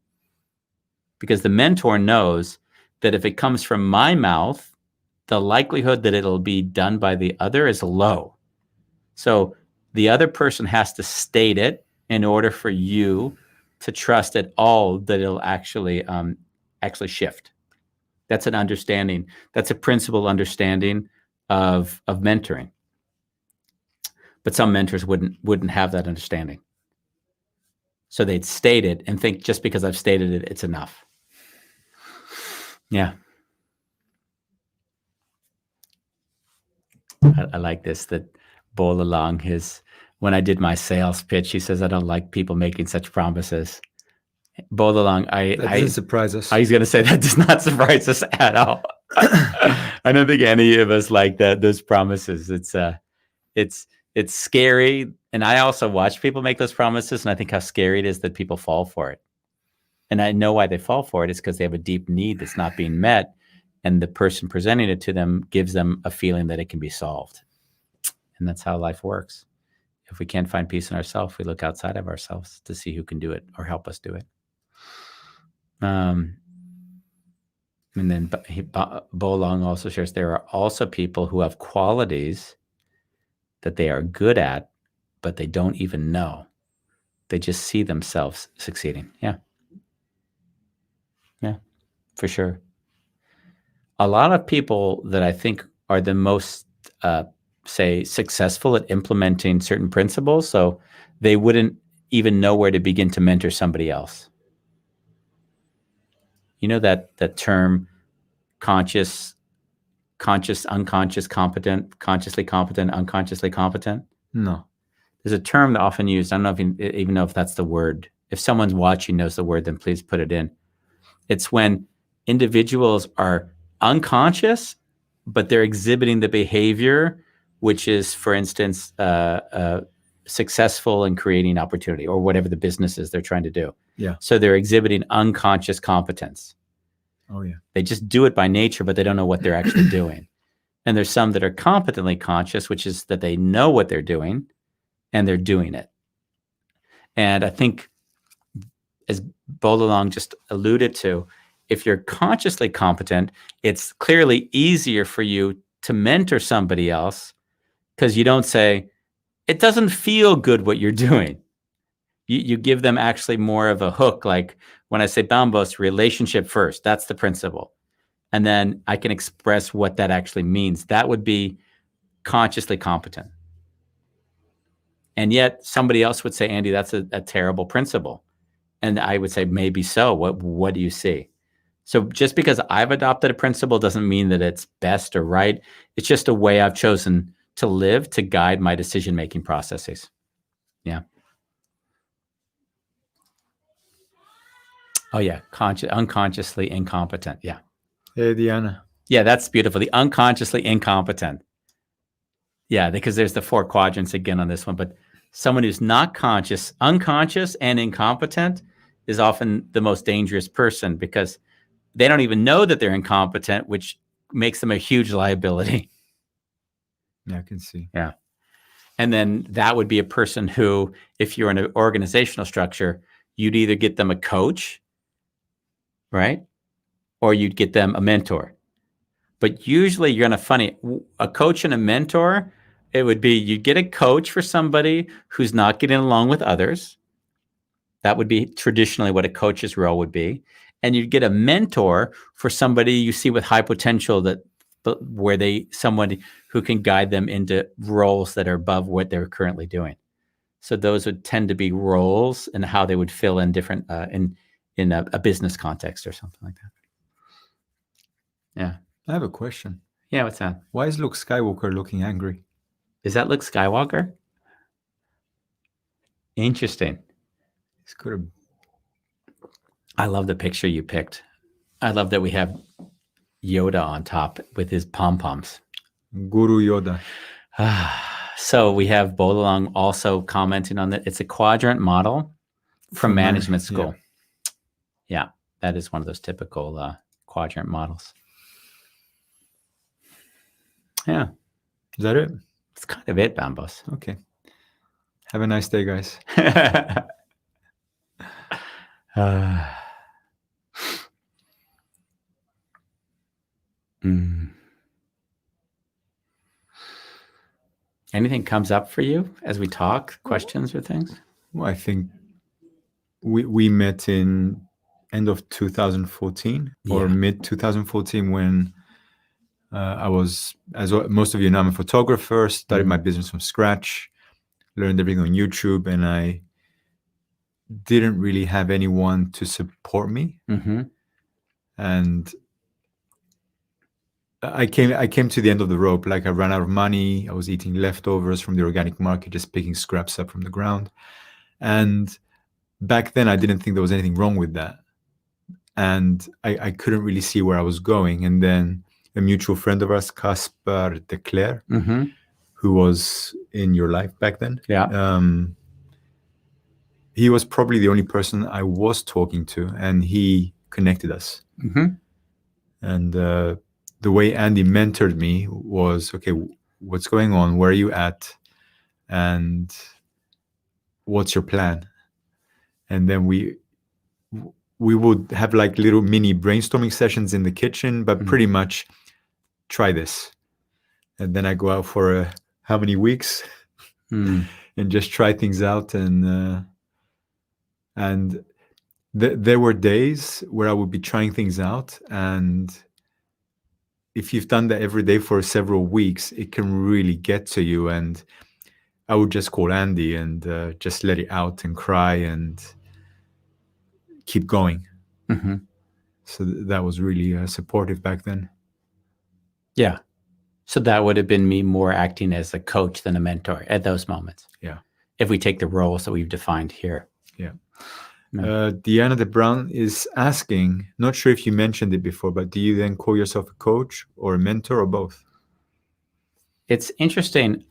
Because the mentor knows that if it comes from my mouth, the likelihood that it'll be done by the other is low. So the other person has to state it in order for you to trust at all that it'll actually shift. That's an understanding. That's a principal understanding of mentoring. But some mentors wouldn't have that understanding. So they'd state it and think just because I've stated it, it's enough. Yeah. I like this, that Bowl along when I did my sales pitch, he says, I don't like people making such promises. Bowl along,
that doesn't surprise us.
I was going to say that does not surprise us at all. I don't think any of us like that, those promises. It's scary. And I also watch people make those promises, and I think how scary it is that people fall for it. And I know why they fall for it is because they have a deep need that's not being met. And the person presenting it to them gives them a feeling that it can be solved. And that's how life works. If we can't find peace in ourselves, we look outside of ourselves to see who can do it or help us do it. And then Bolong also shares there are also people who have qualities that they are good at, but they don't even know. They just see themselves succeeding. Yeah. Yeah, for sure. A lot of people that I think are the most, say, successful at implementing certain principles, so they wouldn't even know where to begin to mentor somebody else. You know that term, conscious, unconscious, competent, consciously competent, unconsciously competent?
No.
There's a term that often used. I don't know if you even know if that's the word. If someone's watching knows the word, then please put it in. It's when individuals are unconscious, but they're exhibiting the behavior, which is, for instance, successful in creating opportunity or whatever the business is they're trying to do.
Yeah.
So they're exhibiting unconscious competence.
Oh, yeah.
They just do it by nature, but they don't know what they're actually doing. And there's some that are competently conscious, which is that they know what they're doing and they're doing it. And I think, as Bolalong just alluded to, if you're consciously competent, it's clearly easier for you to mentor somebody else because you don't say, it doesn't feel good what you're doing. You give them actually more of a hook, like when I say Bambos, relationship first, that's the principle. And then I can express what that actually means. That would be consciously competent. And yet somebody else would say, Andy, that's a terrible principle. And I would say, maybe so. What do you see? So just because I've adopted a principle doesn't mean that it's best or right. It's just a way I've chosen to live to guide my decision-making processes. Yeah. Oh, yeah. Unconsciously incompetent. Yeah.
Hey, Diana.
Yeah, that's beautiful. The unconsciously incompetent. Yeah, because there's the 4 quadrants again on this one. But someone who's not conscious, unconscious, and incompetent is often the most dangerous person because they don't even know that they're incompetent, which makes them a huge liability.
Yeah, I can see.
Yeah. And then that would be a person who, if you're in an organizational structure, you'd either get them a coach, right? Or you'd get them a mentor. But usually you're going to a coach and a mentor, it would be you'd get a coach for somebody who's not getting along with others. That would be traditionally what a coach's role would be. And you'd get a mentor for somebody you see with high potential somebody who can guide them into roles that are above what they're currently doing. So those would tend to be roles and how they would fill in different in a business context or something like that. Yeah.
I have a question.
Yeah, what's that?
Why is Luke Skywalker looking angry?
Is that Luke Skywalker? Interesting.
He's got a...
I love the picture you picked. I love that we have Yoda on top with his pom-poms.
Guru Yoda.
So we have Bolalong also commenting on that. It's a quadrant model from management school. Yeah, that is one of those typical quadrant models. Yeah.
Is that it?
It's kind of it, Bambos.
Okay. Have a nice day, guys.
Anything comes up for you as we talk, questions or things?
Well, I think we met in end of 2014 or mid 2014 when I was, as most of you know, I'm a photographer, started my business from scratch, learned everything on YouTube, and I didn't really have anyone to support me. And I came to the end of the rope. Like, I ran out of money. I was eating leftovers from the organic market, just picking scraps up from the ground. And back then I didn't think there was anything wrong with that. And I couldn't really see where I was going. And then a mutual friend of ours, Casper de Cler, who was in your life back then. He was probably the only person I was talking to, and he connected us. And the way Andy mentored me was, okay, what's going on? Where are you at? And what's your plan? And then we would have like little mini brainstorming sessions in the kitchen, but pretty much try this. And then I go out for how many weeks and just try things out. And there were days where I would be trying things out, and if you've done that every day for several weeks, it can really get to you. And I would just call Andy and just let it out and cry and keep going. So that was really supportive back then.
Yeah. So that would have been me more acting as a coach than a mentor at those moments.
Yeah.
If we take the roles that we've defined here.
Yeah. Deanna de Brown is asking, not sure if you mentioned it before, but do you then call yourself a coach or a mentor or both?
It's interesting.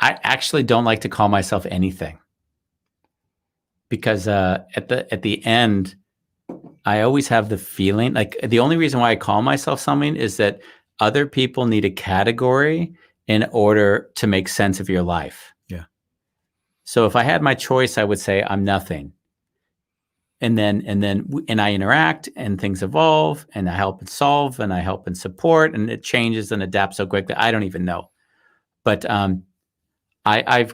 I actually don't like to call myself anything, because at the end, I always have the feeling like the only reason why I call myself something is that other people need a category in order to make sense of your life.
Yeah.
So if I had my choice, I would say I'm nothing. And then I interact and things evolve and I help and solve and I help and support and it changes and adapts so quickly. I don't even know. But I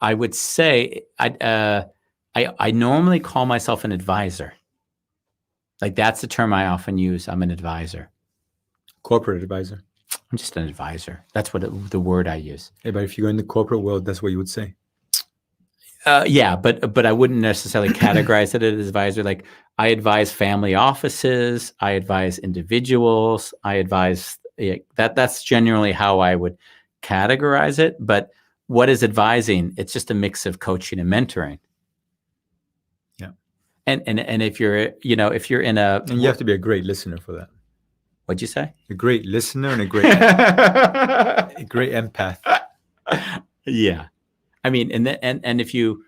would say I normally call myself an advisor. Like, that's the term I often use. I'm an advisor.
Corporate advisor.
I'm just an advisor. That's what the word I use.
Hey, but if you go in the corporate world, that's what you would say.
Yeah, but I wouldn't necessarily categorize it as advisor. Like, I advise family offices, I advise individuals, I advise that's generally how I would categorize it. But what is advising? It's just a mix of coaching and mentoring.
Yeah.
And if you're in a,
and you have to be a great listener for that.
What'd you say?
A great listener and a great empath.
Yeah. I mean, and if you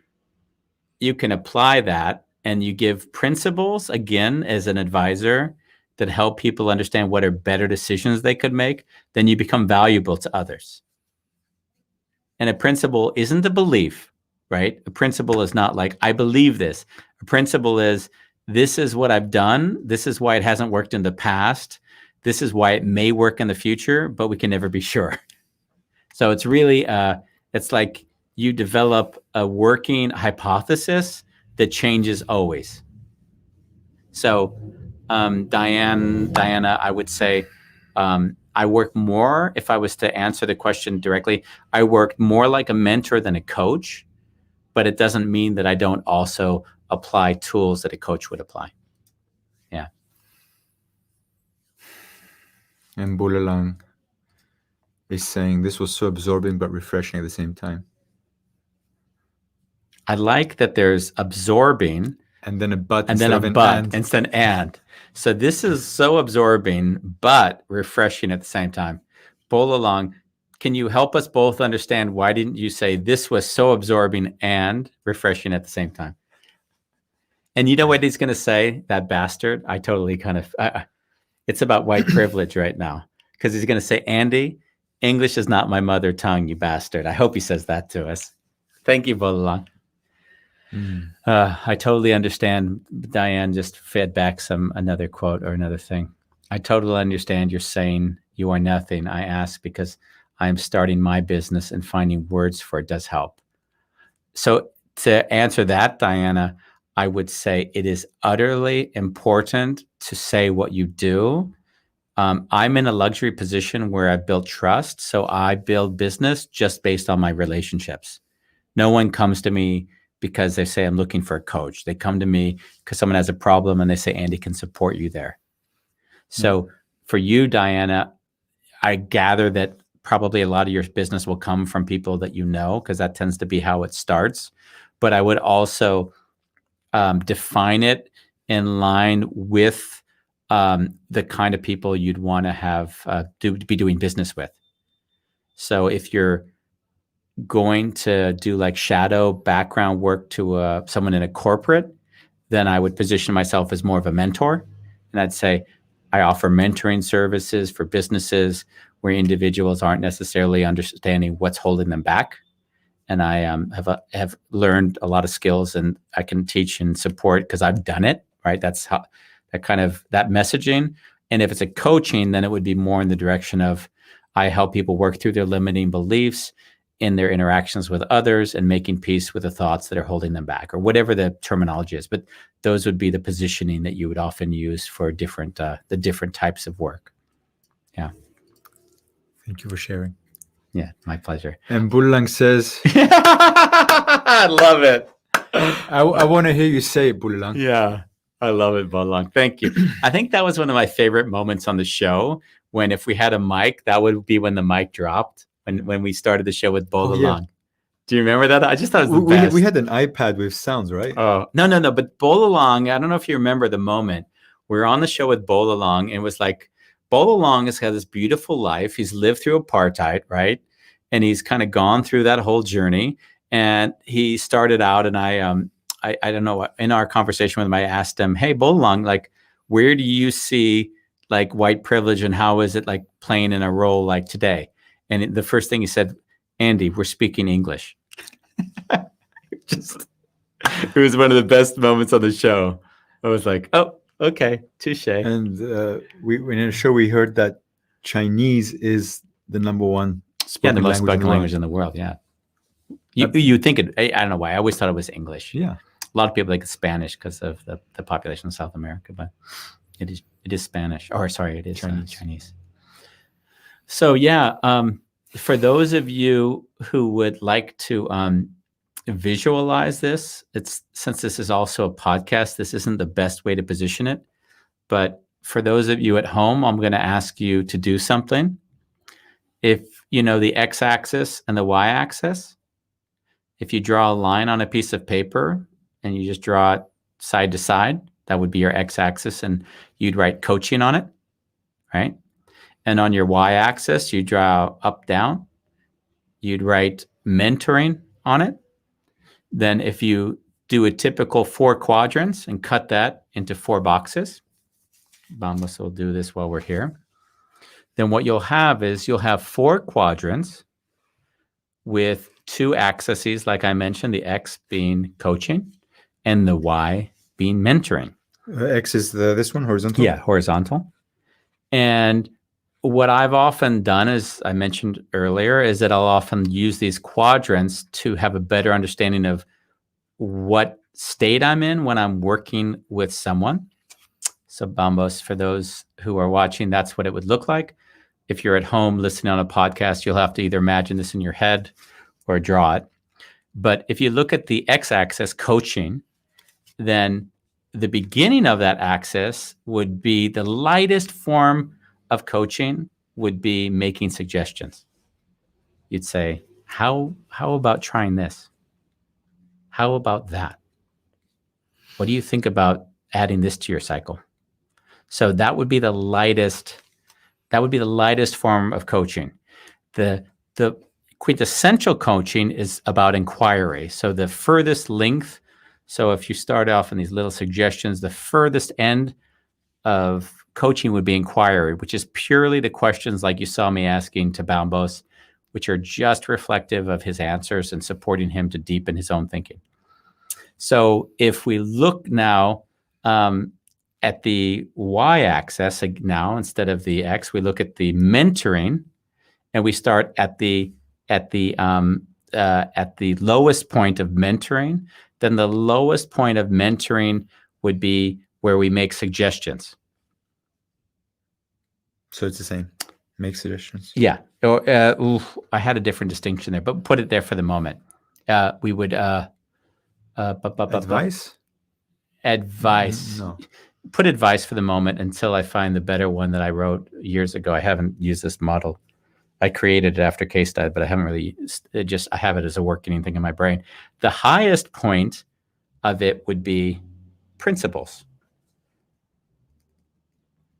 can apply that and you give principles, again, as an advisor that help people understand what are better decisions they could make, then you become valuable to others. And a principle isn't a belief, right? A principle is not like, I believe this. A principle is, this is what I've done. This is why it hasn't worked in the past. This is why it may work in the future, but we can never be sure. So it's really, it's like you develop a working hypothesis that changes always. So Diana, I would say, I work more, if I was to answer the question directly, I work more like a mentor than a coach, but it doesn't mean that I don't also apply tools that a coach would apply. Yeah.
And Bulalang is saying this was so absorbing but refreshing at the same time.
I like that there's absorbing
and then a but
and then
instead
a
of an
but
and.
instead of and. So this is so absorbing but refreshing at the same time. Bulalang, can you help us both understand why didn't you say this was so absorbing and refreshing at the same time? And you know what he's going to say, that bastard? I totally kind of, it's about white privilege right now, because he's going to say, Andy, English is not my mother tongue, you bastard. I hope he says that to us. Thank you, Bolalang. I totally understand. Diane just fed back another quote or another thing. I totally understand you're saying you are nothing. I ask because I am starting my business and finding words for it does help. So to answer that, Diana, I would say it is utterly important to say what you do. I'm in a luxury position where I've built trust. So I build business just based on my relationships. No one comes to me because they say, I'm looking for a coach. They come to me because someone has a problem and they say, Andy can support you there. So for you, Diana, I gather that probably a lot of your business will come from people that you know, because that tends to be how it starts. But I would also define it in line with the kind of people you'd want to have be doing business with. So if you're going to do like shadow background work to someone in a corporate, then I would position myself as more of a mentor. And I'd say I offer mentoring services for businesses where individuals aren't necessarily understanding what's holding them back. And I have learned a lot of skills, and I can teach and support because I've done it, right? That's how that messaging. And if it's a coaching, then it would be more in the direction of I help people work through their limiting beliefs in their interactions with others and making peace with the thoughts that are holding them back, or whatever the terminology is. But those would be the positioning that you would often use for the different types of work. Yeah.
Thank you for sharing.
Yeah, my pleasure.
And Bulalang says,
I love it.
I want to hear you say it, Bulalang.
Yeah, I love it, Bulalang. Thank you. I think that was one of my favorite moments on the show, when if we had a mic, that would be when the mic dropped, when we started the show with Bulalang. Yeah. Do you remember that? I just thought it was the best.
We had an iPad with sounds, right?
Oh, no. But Bulalang, I don't know if you remember the moment. We were on the show with Bulalang, and it was like, Bulalang has had this beautiful life. He's lived through apartheid, right? And he's kind of gone through that whole journey. And he started out, and I don't know, in our conversation with him, I asked him, hey, Bulalang, like, where do you see like white privilege, and how is it like playing in a role like today? And the first thing he said, Andy, we're speaking English. It was one of the best moments on the show. I was like, oh, okay, touche.
And in a show, we heard that Chinese is the number one
the most spoken language in the world. Yeah. You think it, I don't know why. I always thought it was English.
Yeah.
A lot of people think it's Spanish because of the population of South America, but it is Spanish. Or sorry, it is Chinese. So yeah, for those of you who would like to visualize this, since this is also a podcast, this isn't the best way to position it. But for those of you at home, I'm going to ask you to do something. If you know the x-axis and the y-axis, if you draw a line on a piece of paper and you just draw it side to side, that would be your x-axis, and you'd write coaching on it, right? And on your y-axis, you draw up, down. You'd write mentoring on it. Then if you do a typical 4 quadrants and cut that into 4 boxes, Bambos will do this while we're here. Then what you'll have is 4 quadrants with two axes, like I mentioned, the X being coaching and the Y being mentoring.
X is this one, horizontal?
Yeah, horizontal. And what I've often done, as I mentioned earlier, is that I'll often use these quadrants to have a better understanding of what state I'm in when I'm working with someone. So Bambos, for those who are watching, that's what it would look like. If you're at home listening on a podcast, you'll have to either imagine this in your head or draw it. But if you look at the X-axis, coaching, then the beginning of that axis would be the lightest form of coaching would be making suggestions. You'd say, how about trying this? How about that? What do you think about adding this to your cycle? So that would be the lightest form of coaching. The quintessential coaching is about inquiry. So the furthest length. So if you start off in these little suggestions, the furthest end of coaching would be inquiry, which is purely the questions like you saw me asking to Bambos, which are just reflective of his answers and supporting him to deepen his own thinking. So if we look now at the Y-axis now, instead of the X, we look at the mentoring, and we start at the lowest point of mentoring. Then the lowest point of mentoring would be where we make suggestions.
So it's the same. Make suggestions.
Yeah. I had a different distinction there, but put it there for the moment. We would
advice.
No. Put advice for the moment until I find the better one that I wrote years ago. I haven't used this model. I created it after case study, but I haven't really. I have it as a working thing in my brain. The highest point of it would be principles.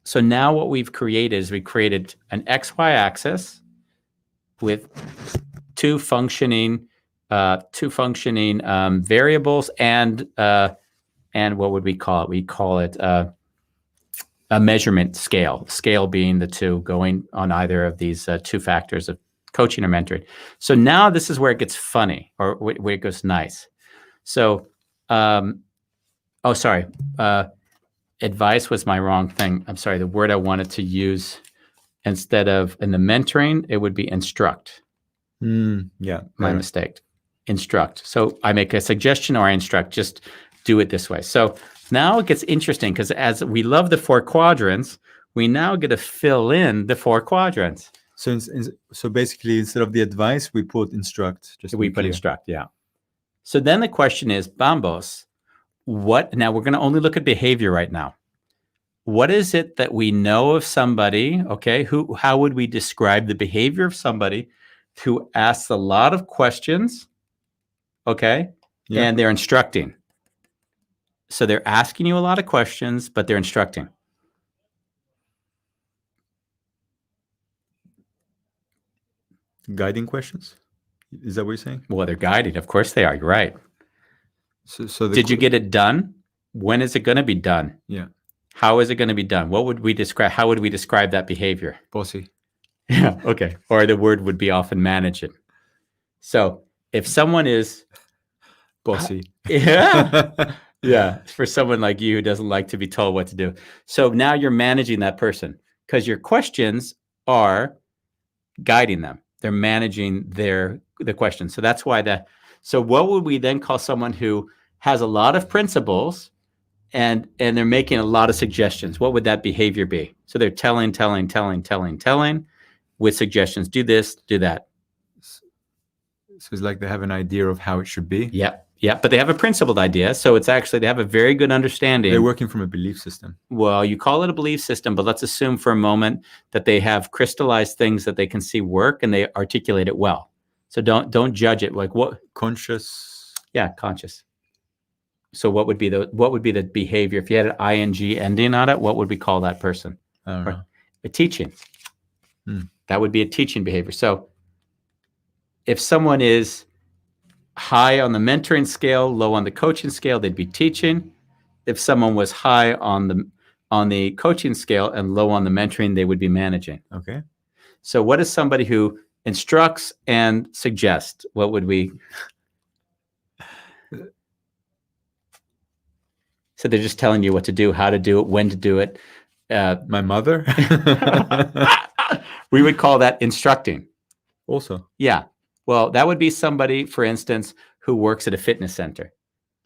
So now what we've created is we created an XY axis with two functioning variables and what would we call it? We call it a measurement scale. Scale being the two going on either of these two factors of coaching or mentoring. So now this is where it gets funny, or where it goes nice. So, advice was my wrong thing. I'm sorry. The word I wanted to use instead of in the mentoring, it would be instruct.
Yeah.
My mistake. Instruct. So I make a suggestion or I instruct, just do it this way. So now it gets interesting because as we love the four quadrants, we now get to fill in the four quadrants.
So basically, instead of the advice, we put instruct.
We put instruct, yeah. So then the question is, Bambos, now we're going to only look at behavior right now. What is it that we know of somebody, okay? How would we describe the behavior of somebody who asks a lot of questions, okay? Yeah. And they're instructing. So they're asking you a lot of questions, but they're instructing.
Guiding questions? Is that what you're saying?
Well, they're guiding. Of course they are. You're right. So did you get it done? When is it going to be done?
Yeah.
How is it going to be done? What would we describe? How would we describe that behavior?
Bossy.
Yeah. Okay. Or the word would be often managing. So if someone is
bossy.
Yeah. Yeah. For someone like you who doesn't like to be told what to do. So now you're managing that person because your questions are guiding them. They're managing the questions. So that's why so what would we then call someone who has a lot of principles and they're making a lot of suggestions? What would that behavior be? So they're telling with suggestions. Do this, do that.
So it's like they have an idea of how it should be.
Yeah. Yeah. But they have a principled idea. So it's actually, they have a very good understanding.
They're working from a belief system.
Well, you call it a belief system, but let's assume for a moment that they have crystallized things that they can see work and they articulate it well. So don't judge it like what
conscious.
Yeah, conscious. So what would be the behavior if you had an ing ending on it? What would we call that person?
I don't know.
A teaching. That would be a teaching behavior. So if someone is high on the mentoring scale, low on the coaching scale, they'd be teaching. If someone was high on the coaching scale and low on the mentoring, they would be managing.
Okay.
So what is somebody who instructs and suggests. What would we? So they're just telling you what to do, how to do it, when to do it.
My mother?
We would call that instructing.
Also.
Yeah. Well, that would be somebody, for instance, who works at a fitness center.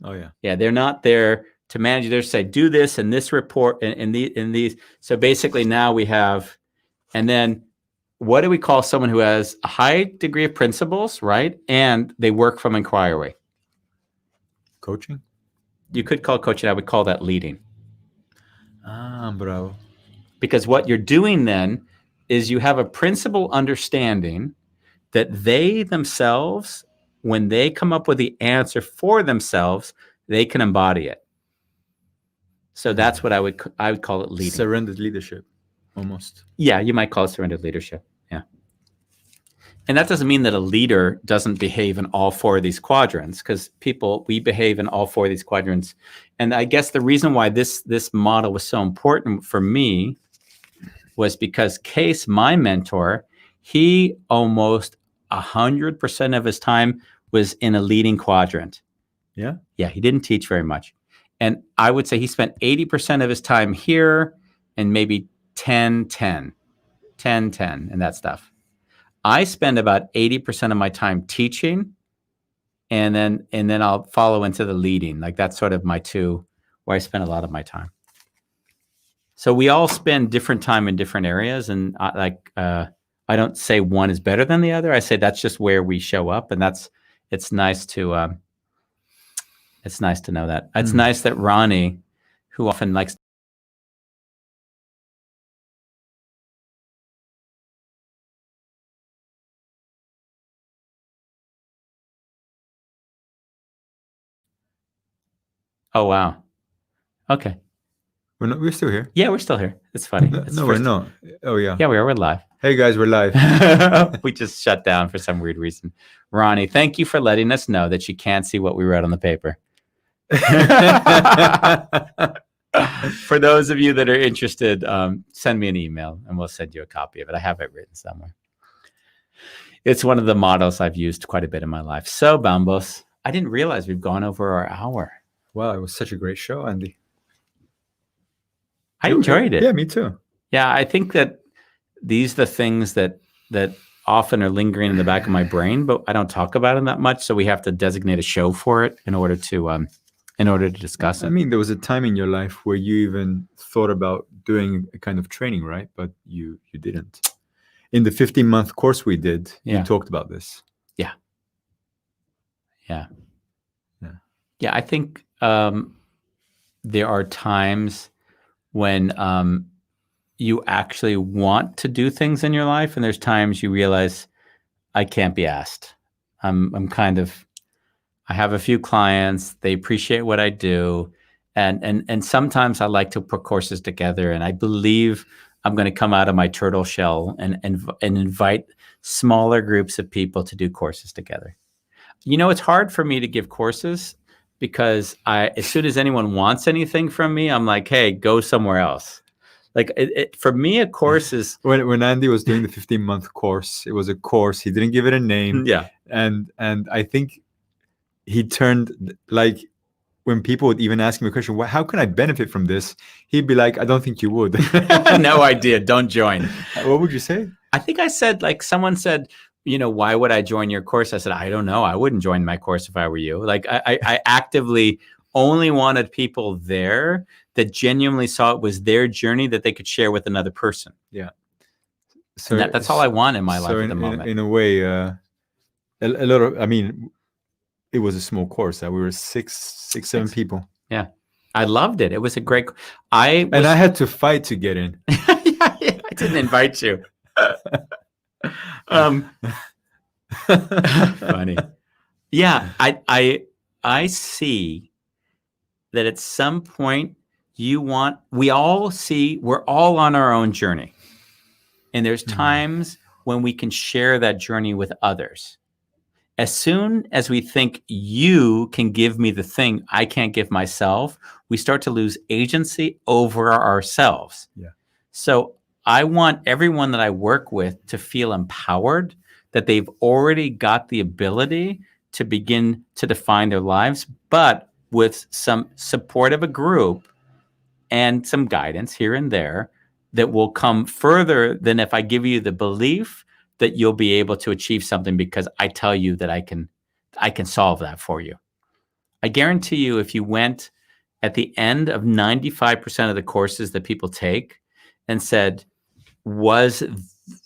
Oh, yeah.
Yeah, they're not there to manage. They're say, do this in this report in these. So basically now we have, and then what do we call someone who has a high degree of principles, right? And they work from inquiry.
Coaching?
You could call coaching. I would call that leading.
Ah, bravo.
Because what you're doing then is you have a principle understanding that they themselves, when they come up with the answer for themselves, they can embody it. So that's what I would call it leading.
Surrendered leadership, almost.
Yeah, you might call it surrendered leadership. Yeah. And that doesn't mean that a leader doesn't behave in all four of these quadrants, because we behave in all four of these quadrants. And I guess the reason why this model was so important for me was because Case, my mentor, he almost 100% of his time was in a leading quadrant.
Yeah?
Yeah, he didn't teach very much. And I would say he spent 80% of his time here and maybe 10, and that stuff. I spend about 80% of my time teaching, and then I'll follow into the leading. Like that's sort of my two, where I spend a lot of my time. So we all spend different time in different areas, and I don't say one is better than the other. I say that's just where we show up, and it's nice to know that. It's nice that Ronnie, who often likes. Oh wow. Okay.
We're still here.
Yeah, we're still here. It's funny.
No, we're not. Oh yeah.
Yeah, we are. We're live.
Hey guys, we're live.
We just shut down for some weird reason. Ronnie, thank you for letting us know that you can't see what we wrote on the paper. For those of you that are interested, send me an email and we'll send you a copy of it. I have it written somewhere. It's one of the models I've used quite a bit in my life. So, Bambos, I didn't realize we've gone over our hour.
Wow, it was such a great show, Andy.
I enjoyed it.
Yeah, me too.
Yeah, I think that these are the things that often are lingering in the back of my brain, but I don't talk about them that much. So we have to designate a show for it in order to discuss it.
I mean, there was a time in your life where you even thought about doing a kind of training, right? But you didn't. In the 15-month course we did, you talked about this.
Yeah. I think there are times when you actually want to do things in your life, and there's times you realize I can't be asked. I have a few clients, they appreciate what I do, and sometimes I like to put courses together, and I believe I'm going to come out of my turtle shell and invite smaller groups of people to do courses together. It's hard for me to give courses because as soon as anyone wants anything from me, I'm like, hey, go somewhere else. Like for me, a course is
when Andy was doing the 15-month course, it was a course. He didn't give it a name.
Yeah.
And I think he turned, like, when people would even ask him a question, how can I benefit from this? He'd be like, I don't think you would.
No idea. Don't join.
What would you say?
I think I said, like, someone said, why would I join your course? I said, I don't know. I wouldn't join my course if I were you. Like, I actively only wanted people there that genuinely saw it was their journey that they could share with another person.
Yeah. So
that's all I want in my life at the moment.
In a way, a lot of, I mean, it was a small course. We were six, seven people.
Yeah. I loved it. It was a great,
and I had to fight to get in.
I didn't invite you. Funny. Yeah. I see that at some point we're all on our own journey. And there's times when we can share that journey with others. As soon as we think you can give me the thing I can't give myself, we start to lose agency over ourselves.
Yeah.
So I want everyone that I work with to feel empowered that they've already got the ability to begin to define their lives, but with some support of a group and some guidance here and there that will come further than if I give you the belief that you'll be able to achieve something because I tell you that I can solve that for you. I guarantee you, if you went at the end of 95% of the courses that people take and said, was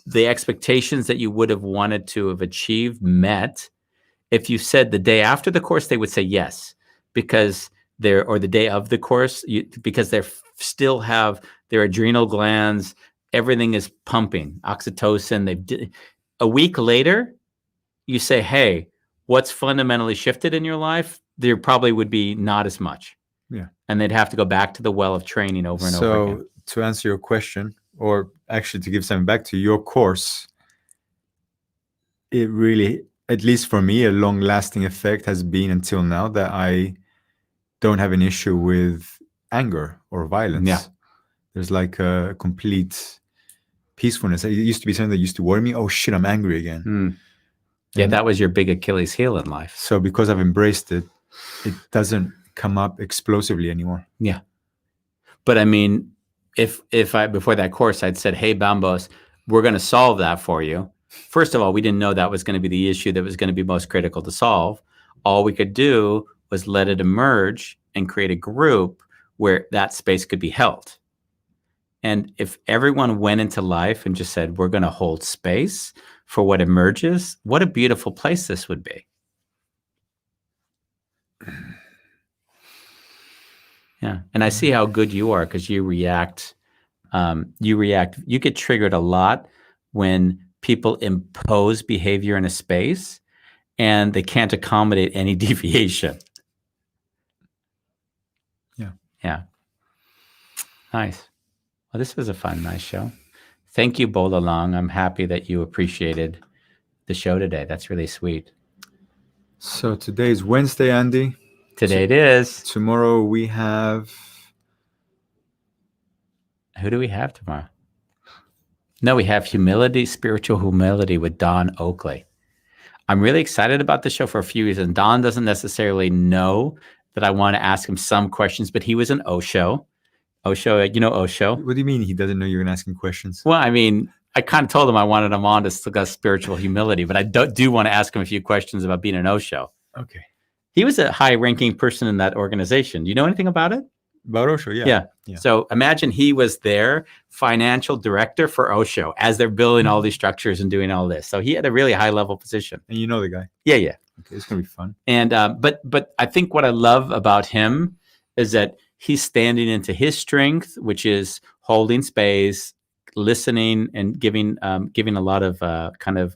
the expectations that you would have wanted to have achieved met? If you said the day after the course, they would say yes, because or the day of the course, because they still have their adrenal glands, everything is pumping oxytocin. A week later, you say, hey, what's fundamentally shifted in your life? There probably would be not as much.
Yeah.
And they'd have to go back to the well of training over and over again.
So to answer your question, or actually to give something back to your course, it really, at least for me, a long-lasting effect has been until now that I don't have an issue with anger or violence.
Yeah.
There's like a complete peacefulness. It used to be something that used to worry me. Oh shit, I'm angry again.
Yeah, that was your big Achilles heel in life.
So because I've embraced it, it doesn't come up explosively anymore.
Yeah. But I mean, if I, before that course, I'd said, hey, Bambos, we're going to solve that for you. First of all, we didn't know that was going to be the issue that was going to be most critical to solve. All we could do was let it emerge and create a group where that space could be held. And if everyone went into life and just said, we're going to hold space for what emerges, what a beautiful place this would be. Yeah. And I see how good you are because you react. You get triggered a lot when people impose behavior in a space and they can't accommodate any deviation.
Yeah.
Yeah. Nice. Well, this was a nice show. Thank you, Bola Long. I'm happy that you appreciated the show today. That's really sweet.
So today is Wednesday, Andy.
Today it is.
Tomorrow we have...
Who do we have tomorrow? No, we have Spiritual Humility with Don Oakley. I'm really excited about the show for a few reasons. Don doesn't necessarily know that I want to ask him some questions, but he was an Osho. Osho, you know Osho?
What do you mean he doesn't know you're going to ask him questions?
Well, I mean, I kind of told him I wanted him on to discuss spiritual humility, but I do want to ask him a few questions about being an Osho.
Okay.
He was a high-ranking person in that organization. Do you know anything about it?
About Osho, yeah.
So imagine he was their financial director for Osho as they're building all these structures and doing all this. So he had a really high-level position.
And you know the guy?
Yeah.
Okay, it's going to be fun.
And but I think what I love about him is that he's standing into his strength, which is holding space, listening, and giving a lot of kind of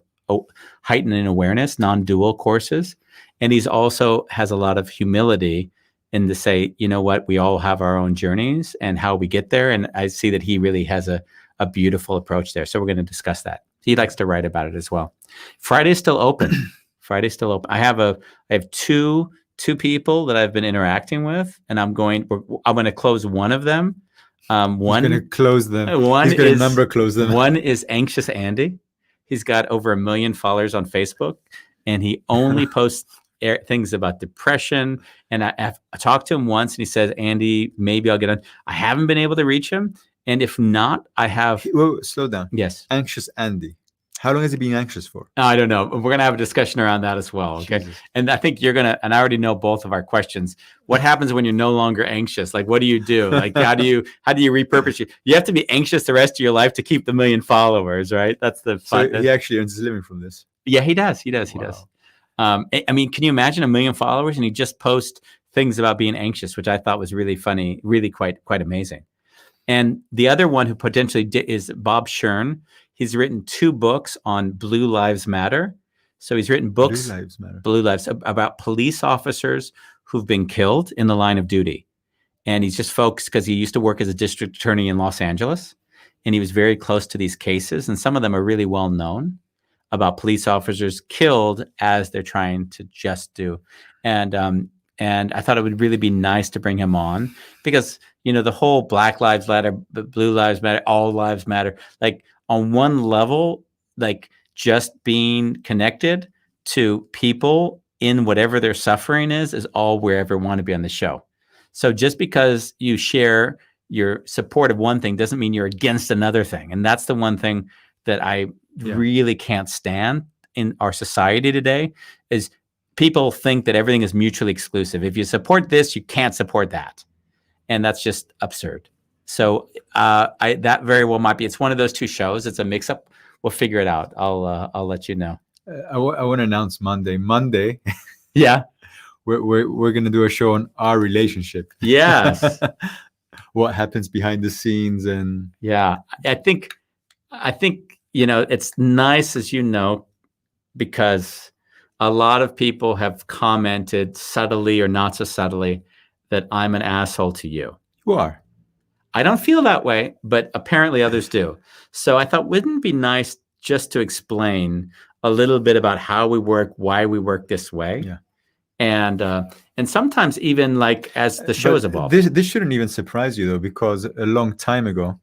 heightening awareness, non-dual courses. And he's also has a lot of humility in to say, you know what, we all have our own journeys and how we get there. And I see that he really has a beautiful approach there. So we're going to discuss that. He likes to write about it as well. Friday's still open. I have two people that I've been interacting with, and I'm going to close one of them. One
going to close them.
He's
going to number close them.
One is Anxious Andy. He's got over 1 million followers on Facebook, and he only posts things about depression. And I talked to him once, and he says, Andy, maybe I'll get on. I haven't been able to reach him, and if not, I have.
Whoa, slow down.
Yes.
Anxious Andy. How long has he been anxious for?
I don't know. We're going to have a discussion around that as well. Okay.
Jesus.
And I think and I already know both of our questions. What happens when you're no longer anxious? Like, what do you do? Like, how do you repurpose you? You have to be anxious the rest of your life to keep the 1 million followers, right? That's the fun.
So he actually earns his living from this.
Yeah, he does. He does.
Wow.
I mean, can you imagine 1 million followers and he just posts things about being anxious, which I thought was really funny, really quite amazing. And the other one who potentially is Bob Shern. He's written 2 books on Blue Lives Matter. So he's written books, Blue Lives, about police officers who've been killed in the line of duty. And he's just focused because he used to work as a district attorney in Los Angeles. And he was very close to these cases. And some of them are really well known about police officers killed as they're trying to just do. And I thought it would really be nice to bring him on because, the whole Black Lives Matter, Blue Lives Matter, all lives matter, like, on one level, like, just being connected to people in whatever their suffering is all wherever we want to be on the show. So just because you share your support of one thing doesn't mean you're against another thing. And that's the one thing that I really can't stand in our society today is people think that everything is mutually exclusive. If you support this, you can't support that. And that's just absurd. So that very well might be. It's one of those two shows. It's a mix-up. We'll figure it out. I'll let you know.
I want to announce Monday.
Yeah,
we're gonna do a show on our relationship.
Yes.
What happens behind the scenes and
I think it's nice, as you know, because a lot of people have commented subtly or not so subtly that I'm an asshole to you.
You are.
I don't feel that way, but apparently others do. So I thought, wouldn't it be nice just to explain a little bit about how we work, why we work this way?
Yeah.
And sometimes even like as the show is evolved.
This shouldn't even surprise you though, because a long time ago,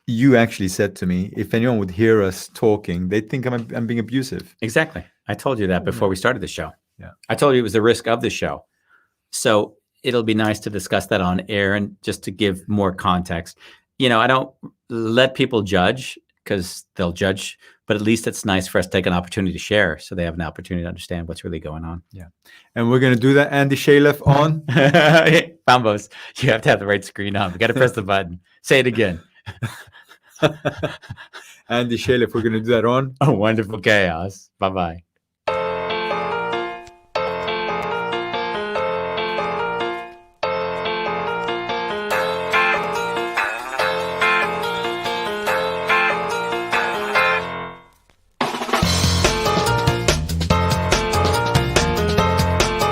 you actually said to me, if anyone would hear us talking, they'd think I'm being abusive.
Exactly. I told you that before we started the show.
Yeah.
I told you it was the risk of the show. So it'll be nice to discuss that on air and just to give more context. I don't let people judge because they'll judge, but at least it's nice for us to take an opportunity to share so they have an opportunity to understand what's really going on.
Yeah. And we're going to do that, Andy Shalev, on
Bambos. You have to have the right screen on. We got to press the button. Say it again.
Andy Shalev, we're going to do that on
Oh, Wonderful Chaos. Bye-bye.